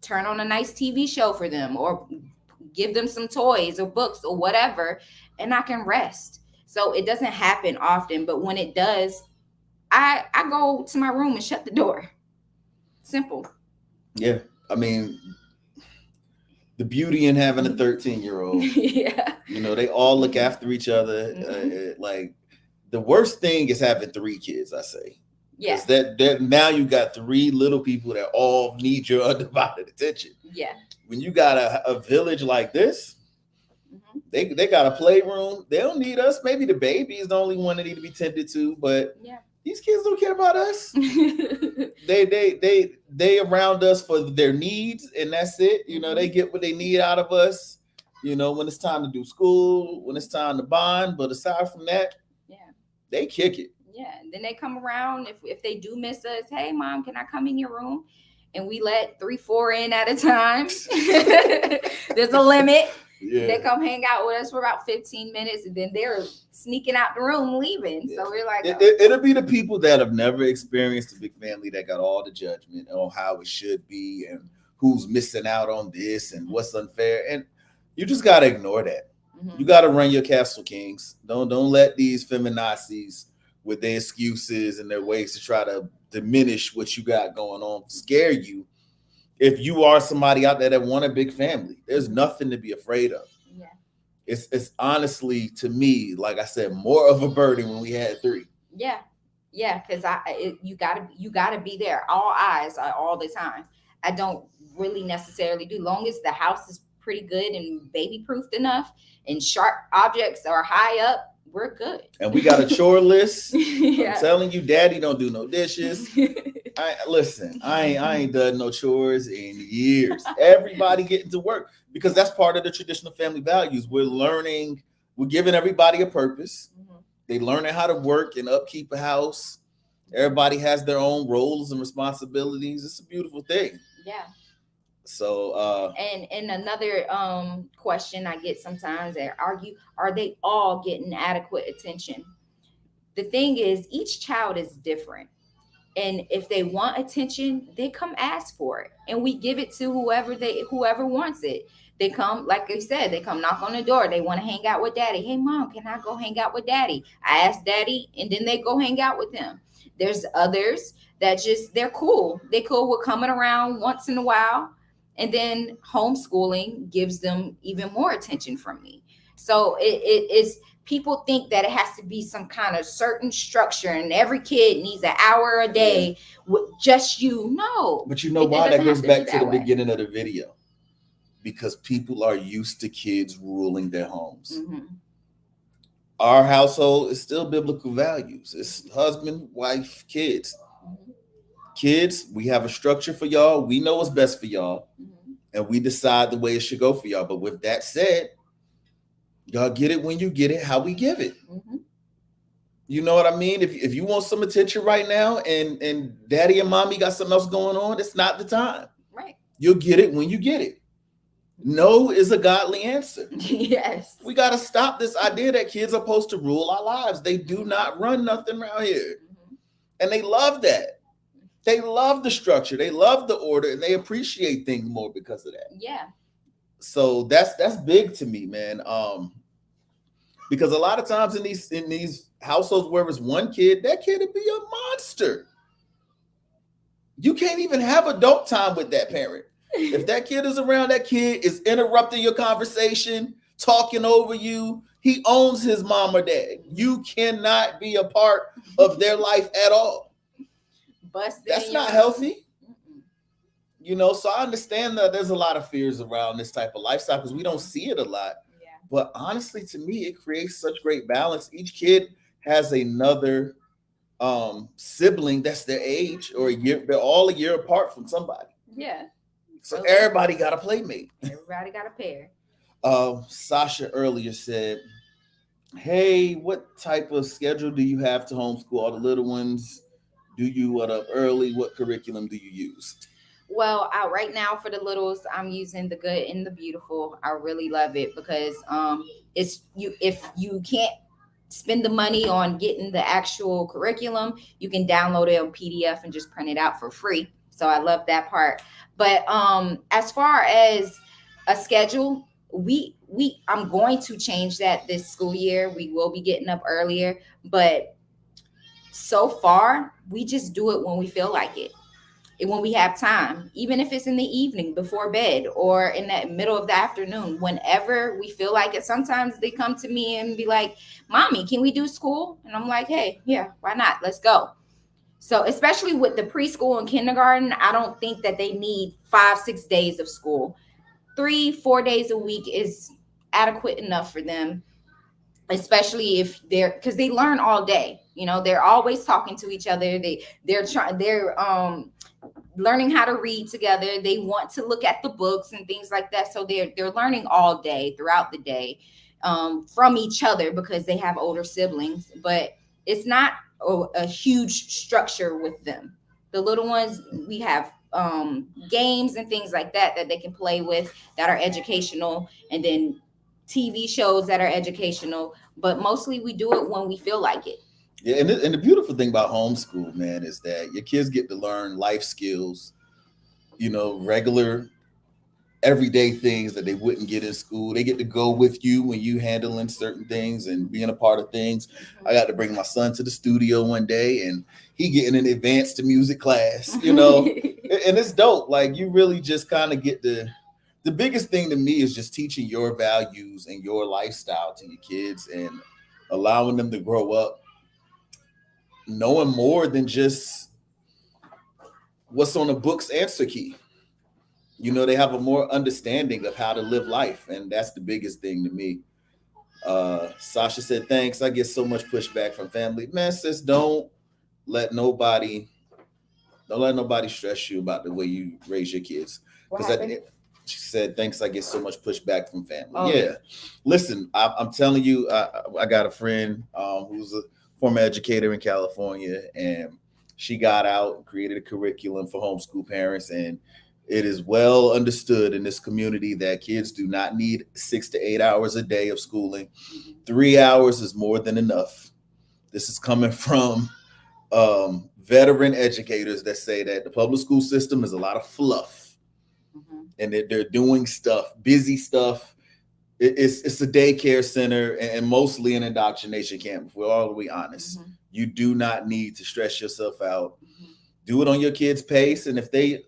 turn on a nice TV show for them or give them some toys or books or whatever, and I can rest. So it doesn't happen often, but when it does, I go to my room and shut the door. Simple. Yeah. I mean, the beauty in having a 13-year-old. Yeah. You know, they all look after each other. Mm-hmm. Like the worst thing is having 3 kids, I say. Yeah. That now you got 3 little people that all need your undivided attention. Yeah. When you got a village like this, mm-hmm. they got a playroom. They don't need us. Maybe the baby is the only one that need to be tended to, but yeah. These kids don't care about us. they around us for their needs, and that's it. You know, they get what they need out of us. You know, when it's time to do school, when it's time to bond. But aside from that, yeah, they kick it. Yeah, and then they come around if they do miss us. Hey, mom, can I come in your room? And we let 3-4 in at a time. There's a limit. Yeah. They come hang out with us for about 15 minutes, and then they're sneaking out the room, leaving. Yeah. So we're like, it'll be the people that have never experienced a big family that got all the judgment on how it should be and who's missing out on this and what's unfair. And you just got to ignore that. Mm-hmm. You got to run your castle, kings. Don't let these feminazis with their excuses and their ways to try to diminish what you got going on scare you. If you are somebody out there that want a big family, there's nothing to be afraid of. Yeah. It's honestly, to me, like I said, more of a burden when we had 3. Yeah. Yeah, because you gotta be there, all eyes all the time. I don't really necessarily do, long as the house is pretty good and baby proofed enough and sharp objects are high up, we're good. And we got a chore list. Yeah. I'm telling you, daddy don't do no dishes. I ain't done no chores in years. Everybody getting to work because that's part of the traditional family values. We're giving everybody a purpose. Mm-hmm. They learning how to work and upkeep a house. Everybody has their own roles and responsibilities. It's a beautiful thing. Yeah. So and another question I get sometimes, they argue, are they all getting adequate attention? The thing is, each child is different. And if they want attention, they come ask for it. And we give it to whoever wants it. They come, like I said, they come knock on the door. They want to hang out with daddy. Hey, mom, can I go hang out with daddy? I ask daddy, and then they go hang out with him. There's others that they're cool. They're cool with coming around once in a while. And then homeschooling gives them even more attention from me. So it's people think that it has to be some kind of certain structure and every kid needs an hour a day with just you. No. But you know why? That goes back to the beginning of the video. because people are used to kids ruling their homes. Mm-hmm. Our household is still biblical values. It's husband, wife, kids. Mm-hmm. Kids, we have a structure for y'all. We know what's best for y'all, Mm-hmm. and we decide the way it should go for y'all. But with that said, y'all get it when you get it, how we give it. Mm-hmm. You know what I mean? If you want some attention right now and daddy and mommy got something else going on, it's not the time. Right. You'll get it when you get it. No is a godly answer. Yes. We got to stop this idea that kids are supposed to rule our lives. They do not run nothing around here. Mm-hmm. And they love that. They love the structure. They love the order, and they appreciate things more because of that. Yeah. So that's big to me, man. Because a lot of times in these households where it's one kid, that kid would be a monster. You can't even have adult time with that parent. If that kid is around, that kid is interrupting your conversation, talking over you. He owns his mom or dad. You cannot be a part of their life at all. That's not healthy. Mm-mm. You know, so I understand that there's a lot of fears around this type of lifestyle because we don't see it a lot. Yeah. But honestly, to me, it creates such great balance. Each kid has another sibling that's their age or a year. They're all a year apart from somebody. Yeah. So everybody got a playmate. Everybody got a pair. Sasha earlier said, hey, what type of schedule do you have to homeschool all the little ones? Do you what up early? What curriculum do you use? Well, right now for the littles, I'm using the Good and the Beautiful. I really love it because it's you. If you can't spend the money on getting the actual curriculum, you can download it on PDF and just print it out for free. So I love that part. But as far as a schedule, I'm going to change that this school year. We will be getting up earlier, but so far we just do it when we feel like it. And when we have time, even if it's in the evening before bed or in the middle of the afternoon, whenever we feel like it. Sometimes they come to me and be like, Mommy, can we do school? And I'm like, hey, yeah, why not? Let's go. So especially with the preschool and kindergarten, I don't think that they need 5-6 days of school. 3-4 days a week is adequate enough for them, especially if because they learn all day. You know, they're always talking to each other. They're learning how to read together. They want to look at the books and things like that. So they're learning all day throughout the day from each other because they have older siblings. But it's not a huge structure with them. The little ones, we have games and things like that they can play with that are educational, and then TV shows that are educational. But mostly we do it when we feel like it. Yeah, and the beautiful thing about homeschool, man, is that your kids get to learn life skills, you know, regular, everyday things that they wouldn't get in school. They get to go with you when you handling certain things and being a part of things. I got to bring my son to the studio one day, and he getting an advanced music class, you know, and it's dope. Like, you really just kind of get the biggest thing to me is just teaching your values and your lifestyle to your kids and allowing them to grow up knowing more than just what's on a book's answer key. You know, they have a more understanding of how to live life, and that's the biggest thing to me. Sasha said, thanks. I get so much pushback from family. Man, sis, don't let nobody stress you about the way you raise your kids. Because she said, thanks, I get so much pushback from family. Oh. Yeah. Listen, I'm telling you, I got a friend who's a former educator in California, and she got out and created a curriculum for homeschool parents. And it is well understood in this community that kids do not need 6 to 8 hours a day of schooling. 3 hours is more than enough. This is coming from veteran educators that say that the public school system is a lot of fluff. Mm-hmm. And that they're doing stuff, busy stuff. It's a daycare center and mostly an indoctrination camp, if we're all the way honest. Mm-hmm. You do not need to stress yourself out. Mm-hmm. Do it on your kids' pace. And if they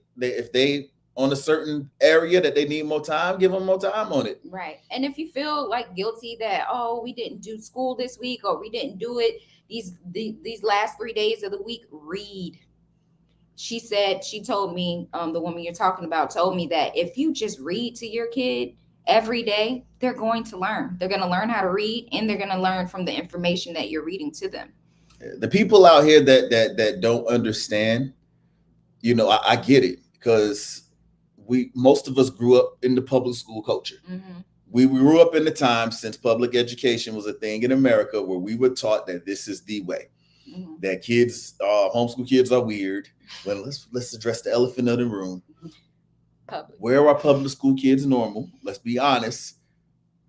on a certain area that they need more time, give them more time on it. Right. And if you feel like guilty that, oh, we didn't do school this week, or we didn't do it these last 3 days of the week, read. she told me, the woman you're talking about told me that if you just read to your kid every day, they're going to learn. They're going to learn how to read, and they're going to learn from the information that you're reading to them. The people out here that don't understand, I get it, because most of us grew up in the public school culture. Mm-hmm. We grew up in the time since public education was a thing in America, where we were taught that this is the way. Mm-hmm. That kids, homeschool kids, are weird. Well, let's address the elephant in the room. Where are public school kids normal? Let's be honest.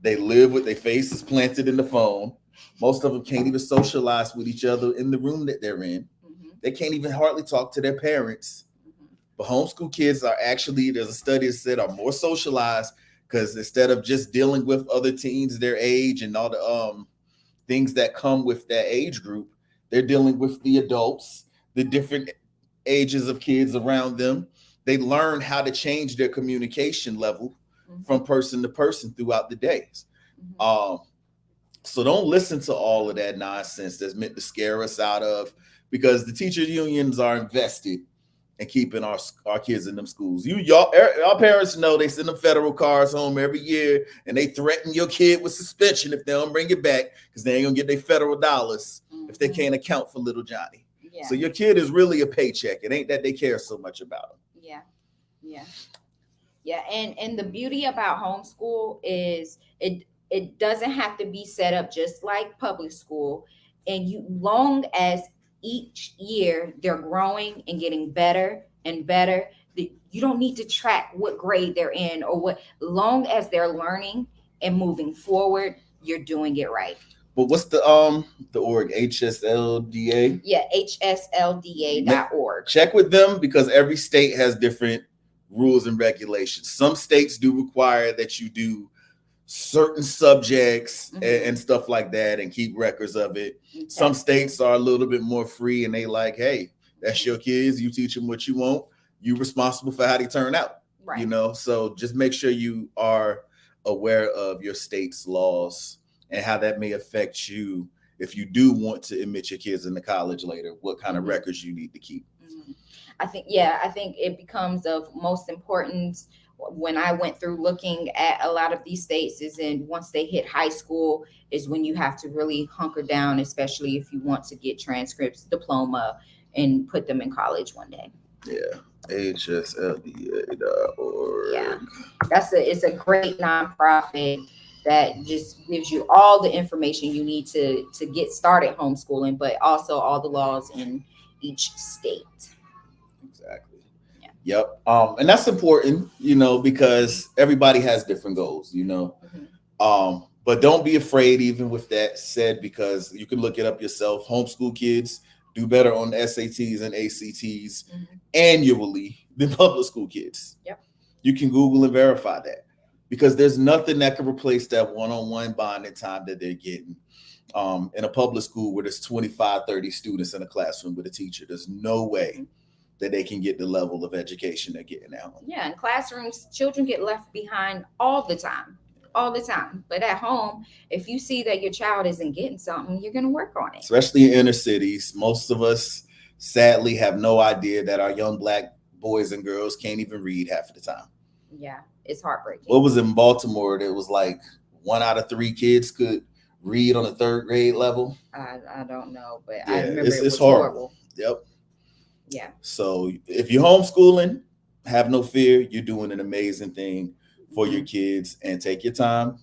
They live with their faces planted in the phone. Most of them can't even socialize with each other in the room that they're in. Mm-hmm. They can't even hardly talk to their parents. Mm-hmm. But homeschool kids are actually, there's a study that said, are more socialized, because instead of just dealing with other teens their age and all the things that come with that age group, they're dealing with the adults, the different ages of kids around them. They learn how to change their communication level from person to person throughout the days. So don't listen to all of that nonsense that's meant to scare us out of, because the teacher unions are invested in keeping our kids in them schools. Our parents know they send them federal cars home every year, and they threaten your kid with suspension if they don't bring it back, because they ain't gonna get their federal dollars if they can't account for little Johnny. Yeah. So your kid is really a paycheck. It ain't that they care so much about him. Yeah. And the beauty about homeschool is it doesn't have to be set up just like public school. And long as each year they're growing and getting better and better, you don't need to track what grade they're in or what. Long as they're learning and moving forward, you're doing it right. But what's the org, HSLDA? Yeah, HSLDA.org. Check with them, because every state has different rules and regulations. Some states do require that you do certain subjects and stuff like that and keep records of it. Okay. Some states are a little bit more free, and they like, hey, that's your kids. You teach them what you want. You're responsible for how they turn out. Right. So just make sure you are aware of your state's laws and how that may affect you if you do want to admit your kids into college later, what kind of records you need to keep. I think it becomes of most importance when I went through looking at a lot of these states is in once they hit high school is when you have to really hunker down, especially if you want to get transcripts, diploma, and put them in college one day. Yeah. HSLDA.org. Yeah. It's a great nonprofit that just gives you all the information you need to get started homeschooling, but also all the laws in each state. Exactly. Yeah. Yep. And that's important, because everybody has different goals, but don't be afraid, even with that said, because you can look it up yourself. Homeschool kids do better on SATs and ACTs annually than public school kids. Yep. You can Google and verify that, because there's nothing that can replace that one-on-one bonding time that they're getting in a public school where there's 25, 30 students in a classroom with a teacher. There's no way that they can get the level of education they're getting at home. Yeah, in classrooms, children get left behind all the time. But at home, if you see that your child isn't getting something, you're going to work on it. Especially in inner cities. Most of us, sadly, have no idea that our young Black boys and girls can't even read half of the time. Yeah, it's heartbreaking. What was in Baltimore? That was like 1 out of 3 kids could read on a 3rd grade level. I don't know, but yeah, I remember it was horrible. Yep. Yeah. So if you're homeschooling, have no fear. You're doing an amazing thing for your kids, and take your time.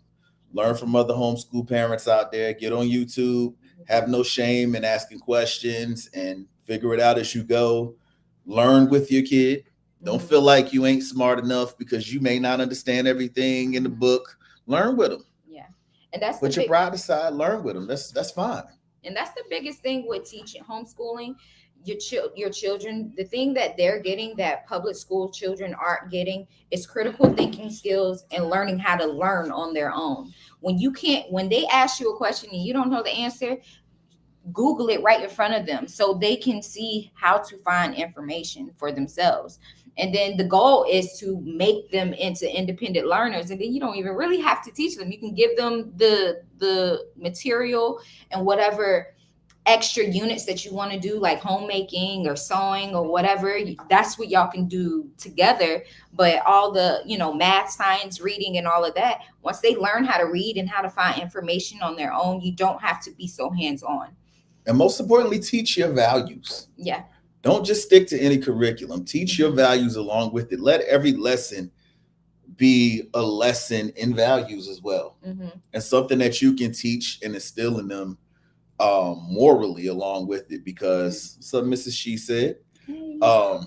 Learn from other homeschool parents out there. Get on YouTube. Have no shame in asking questions and figure it out as you go. Learn with your kid. Don't feel like you ain't smart enough because you may not understand everything in the book. Learn with them. Yeah. And that's put your pride aside. Learn with them. That's fine. And that's the biggest thing with teaching homeschooling. Your children, the thing that they're getting that public school children aren't getting is critical thinking skills and learning how to learn on their own. When they ask you a question and you don't know the answer, Google it right in front of them so they can see how to find information for themselves. And then the goal is to make them into independent learners. And then you don't even really have to teach them. You can give them the material and whatever extra units that you want to do, like homemaking or sewing or whatever, that's what y'all can do together. But all the, math, science, reading, and all of that, once they learn how to read and how to find information on their own, you don't have to be so hands-on. And most importantly, teach your values. Yeah. Don't just stick to any curriculum. Teach your values along with it. Let every lesson be a lesson in values as well, and something that you can teach and instill in them morally along with it. Because something Mrs. She said, a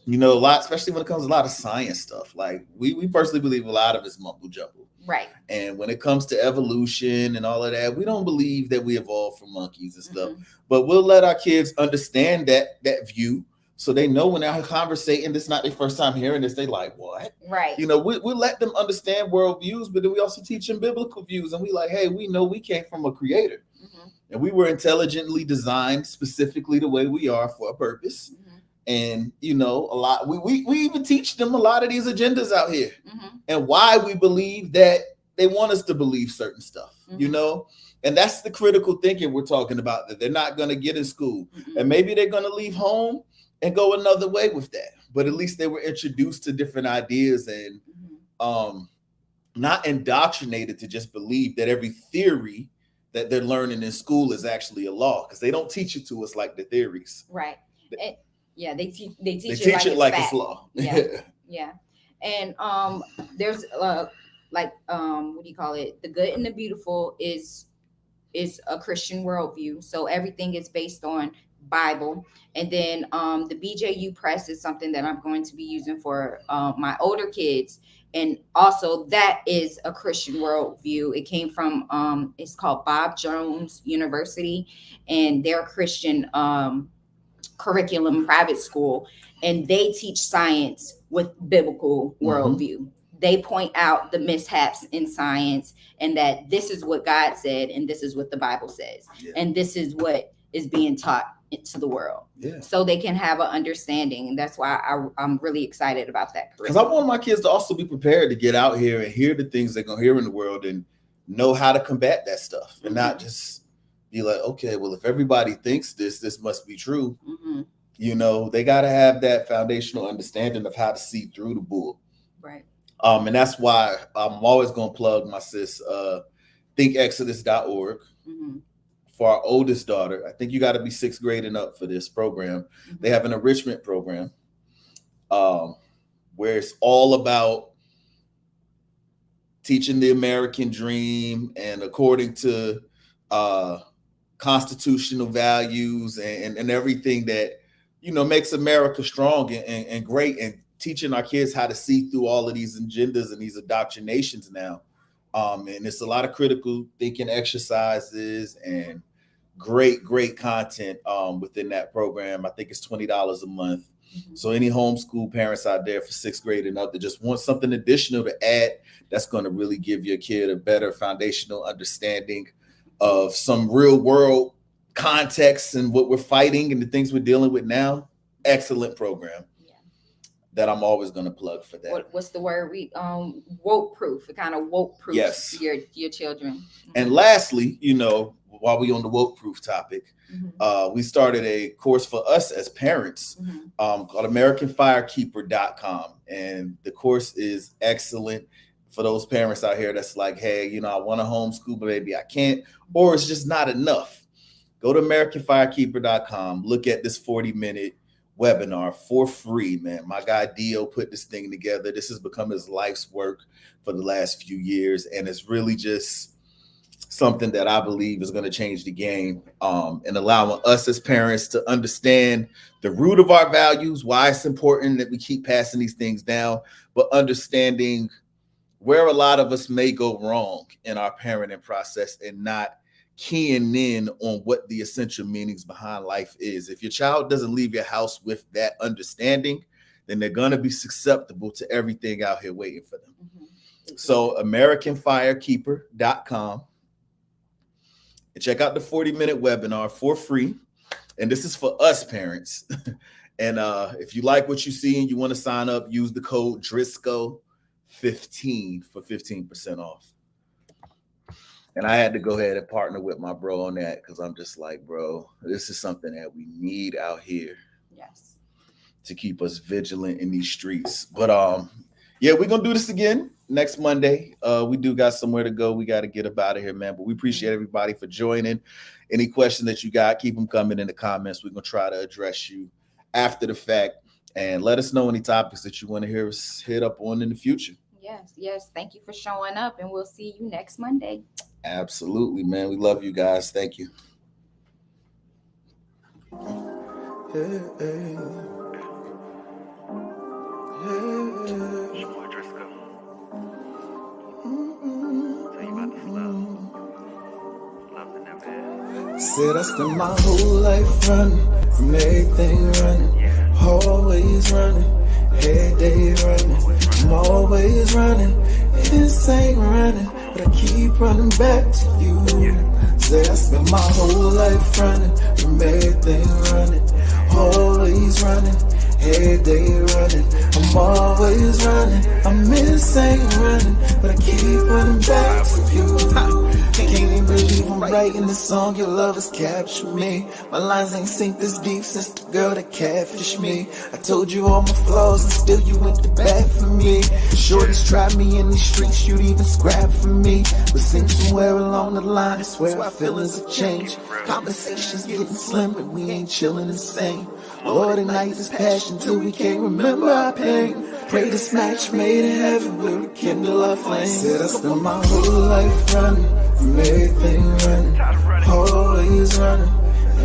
lot, especially when it comes to a lot of science stuff. Like we personally believe a lot of it's mumble jumble. Right. And when it comes to evolution and all of that, we don't believe that we evolved from monkeys and stuff. But we'll let our kids understand that view, so they know when they're conversating, this is not their first time hearing this, they like, what? Right. We let them understand worldviews, but then we also teach them biblical views. And we like, hey, we know we came from a creator. And we were intelligently designed specifically the way we are for a purpose. And, a lot, we even teach them a lot of these agendas out here and why we believe that they want us to believe certain stuff, and that's the critical thinking we're talking about, that they're not going to get in school. And maybe they're going to leave home and go another way with that. But at least they were introduced to different ideas and not indoctrinated to just believe that every theory that they're learning in school is actually a law, because they don't teach it to us like the theories. Right. Yeah, they teach it like it's law. Yeah. And there's what do you call it? The good and the beautiful is a Christian worldview. So everything is based on Bible. And then the BJU Press is something that I'm going to be using for my older kids. And also that is a Christian worldview. It came from it's called Bob Jones University, and they're a Christian curriculum private school, and they teach science with biblical worldview. They point out the mishaps in science, and that this is what God said, and this is what the Bible says, and this is what is being taught to the world, so they can have an understanding. And that's why I'm really excited about that, because I want my kids to also be prepared to get out here and hear the things they're gonna hear in the world and know how to combat that stuff, and not just be like, okay, well, if everybody thinks this must be true. They got to have that foundational understanding of how to see through the bull. Right. And that's why I'm always going to plug my sis, thinkexodus.org. For our oldest daughter, I think you got to be 6th grade and up for this program. They have an enrichment program where it's all about teaching the American dream, and according to constitutional values and everything that makes America strong and great, and teaching our kids how to see through all of these agendas and these indoctrinations now. And it's a lot of critical thinking exercises and great content within that program. I think it's $20 a month. So any homeschool parents out there for 6th grade and up that just want something additional to add, that's going to really give your kid a better foundational understanding of some real world context and what we're fighting and the things we're dealing with now. Excellent program that I'm always going to plug for that. What's the word? Woke proof. It kind of woke proof your children. And lastly, while we on the woke proof topic, we started a course for us as parents called AmericanFirekeeper.com. And the course is excellent for those parents out here that's like, hey, I want to homeschool, but maybe I can't, or it's just not enough. Go to AmericanFirekeeper.com. Look at this 40-minute webinar for free, man. My guy Dio put this thing together. This has become his life's work for the last few years, and it's really just something that I believe is going to change the game, and allowing us as parents to understand the root of our values, why it's important that we keep passing these things down, but understanding where a lot of us may go wrong in our parenting process and not keying in on what the essential meanings behind life is. If your child doesn't leave your house with that understanding, then they're going to be susceptible to everything out here waiting for them. So AmericanFirekeeper.com, and check out the 40-minute webinar for free. And this is for us parents. And if you like what you see and you want to sign up, use the code Driscoll15 for 15% off. And I had to go ahead and partner with my bro on that because I'm just like, bro, this is something that we need out here. Yes. To keep us vigilant in these streets. But yeah, we're gonna do this again next Monday. We do got somewhere to go. We got to get up out of here, man. But we appreciate everybody for joining. Any questions that you got, keep them coming in the comments. We're gonna try to address you after the fact, and let us know any topics that you want to hear us hit up on in the future. Yes. Thank you for showing up, and we'll see you next Monday. Absolutely, man. We love you guys. Thank you. Said I spent my whole life running from everything running, always running, every day running. I'm always running, insane running, but I keep running back to you. Said I spent my whole life running from everything running, always running, every day running. I'm always running, I'm insane running, but I keep running back to you. Can't even believe I'm writing this song, your love has captured me. My lines ain't sink this deep since the girl that catfished me. I told you all my flaws and still you went to bat for me. Shorties tried me in these streets, you'd even scrap for me. But since somewhere along the line, I swear our feelings have changed. Conversations getting slim, but we ain't chilling the same. Lord, ignite this passion till we can't remember our pain. Pray this match made in heaven will rekindle our flames. Said I spent my whole life running from everything running, always running,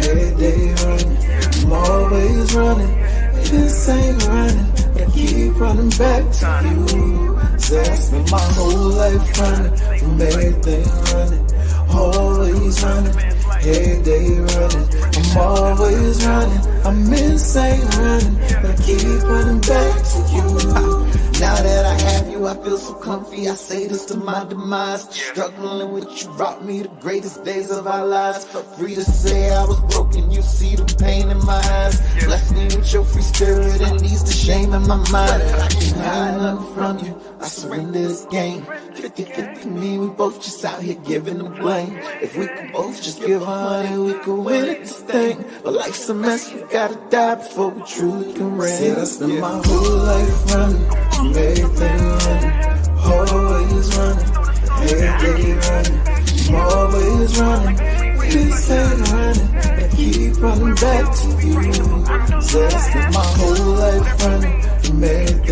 every day running. I'm always running, insane running, but I keep running back to you. Said I spent my whole life running from everything running, always running, every day running. I'm always running, I'm insane running, but I keep running back to you. Now that I have you, I feel so comfy. I say this to my demise. Struggling with you brought me the greatest days of our lives. Felt free to say I was broken. You see the pain in my eyes. Bless me with your free spirit and ease the shame in my mind. I can't hide nothing from you. I surrender this game. 50-50 me, we both just out here giving the blame. If we could both just give 100, we could win at this thing. But life's a mess, we gotta die before we truly can reign. Said I spent my whole life running from everything running, always running, every day running. I'm always running, insane running, but I keep running back to you. Said I spent my whole life running from everything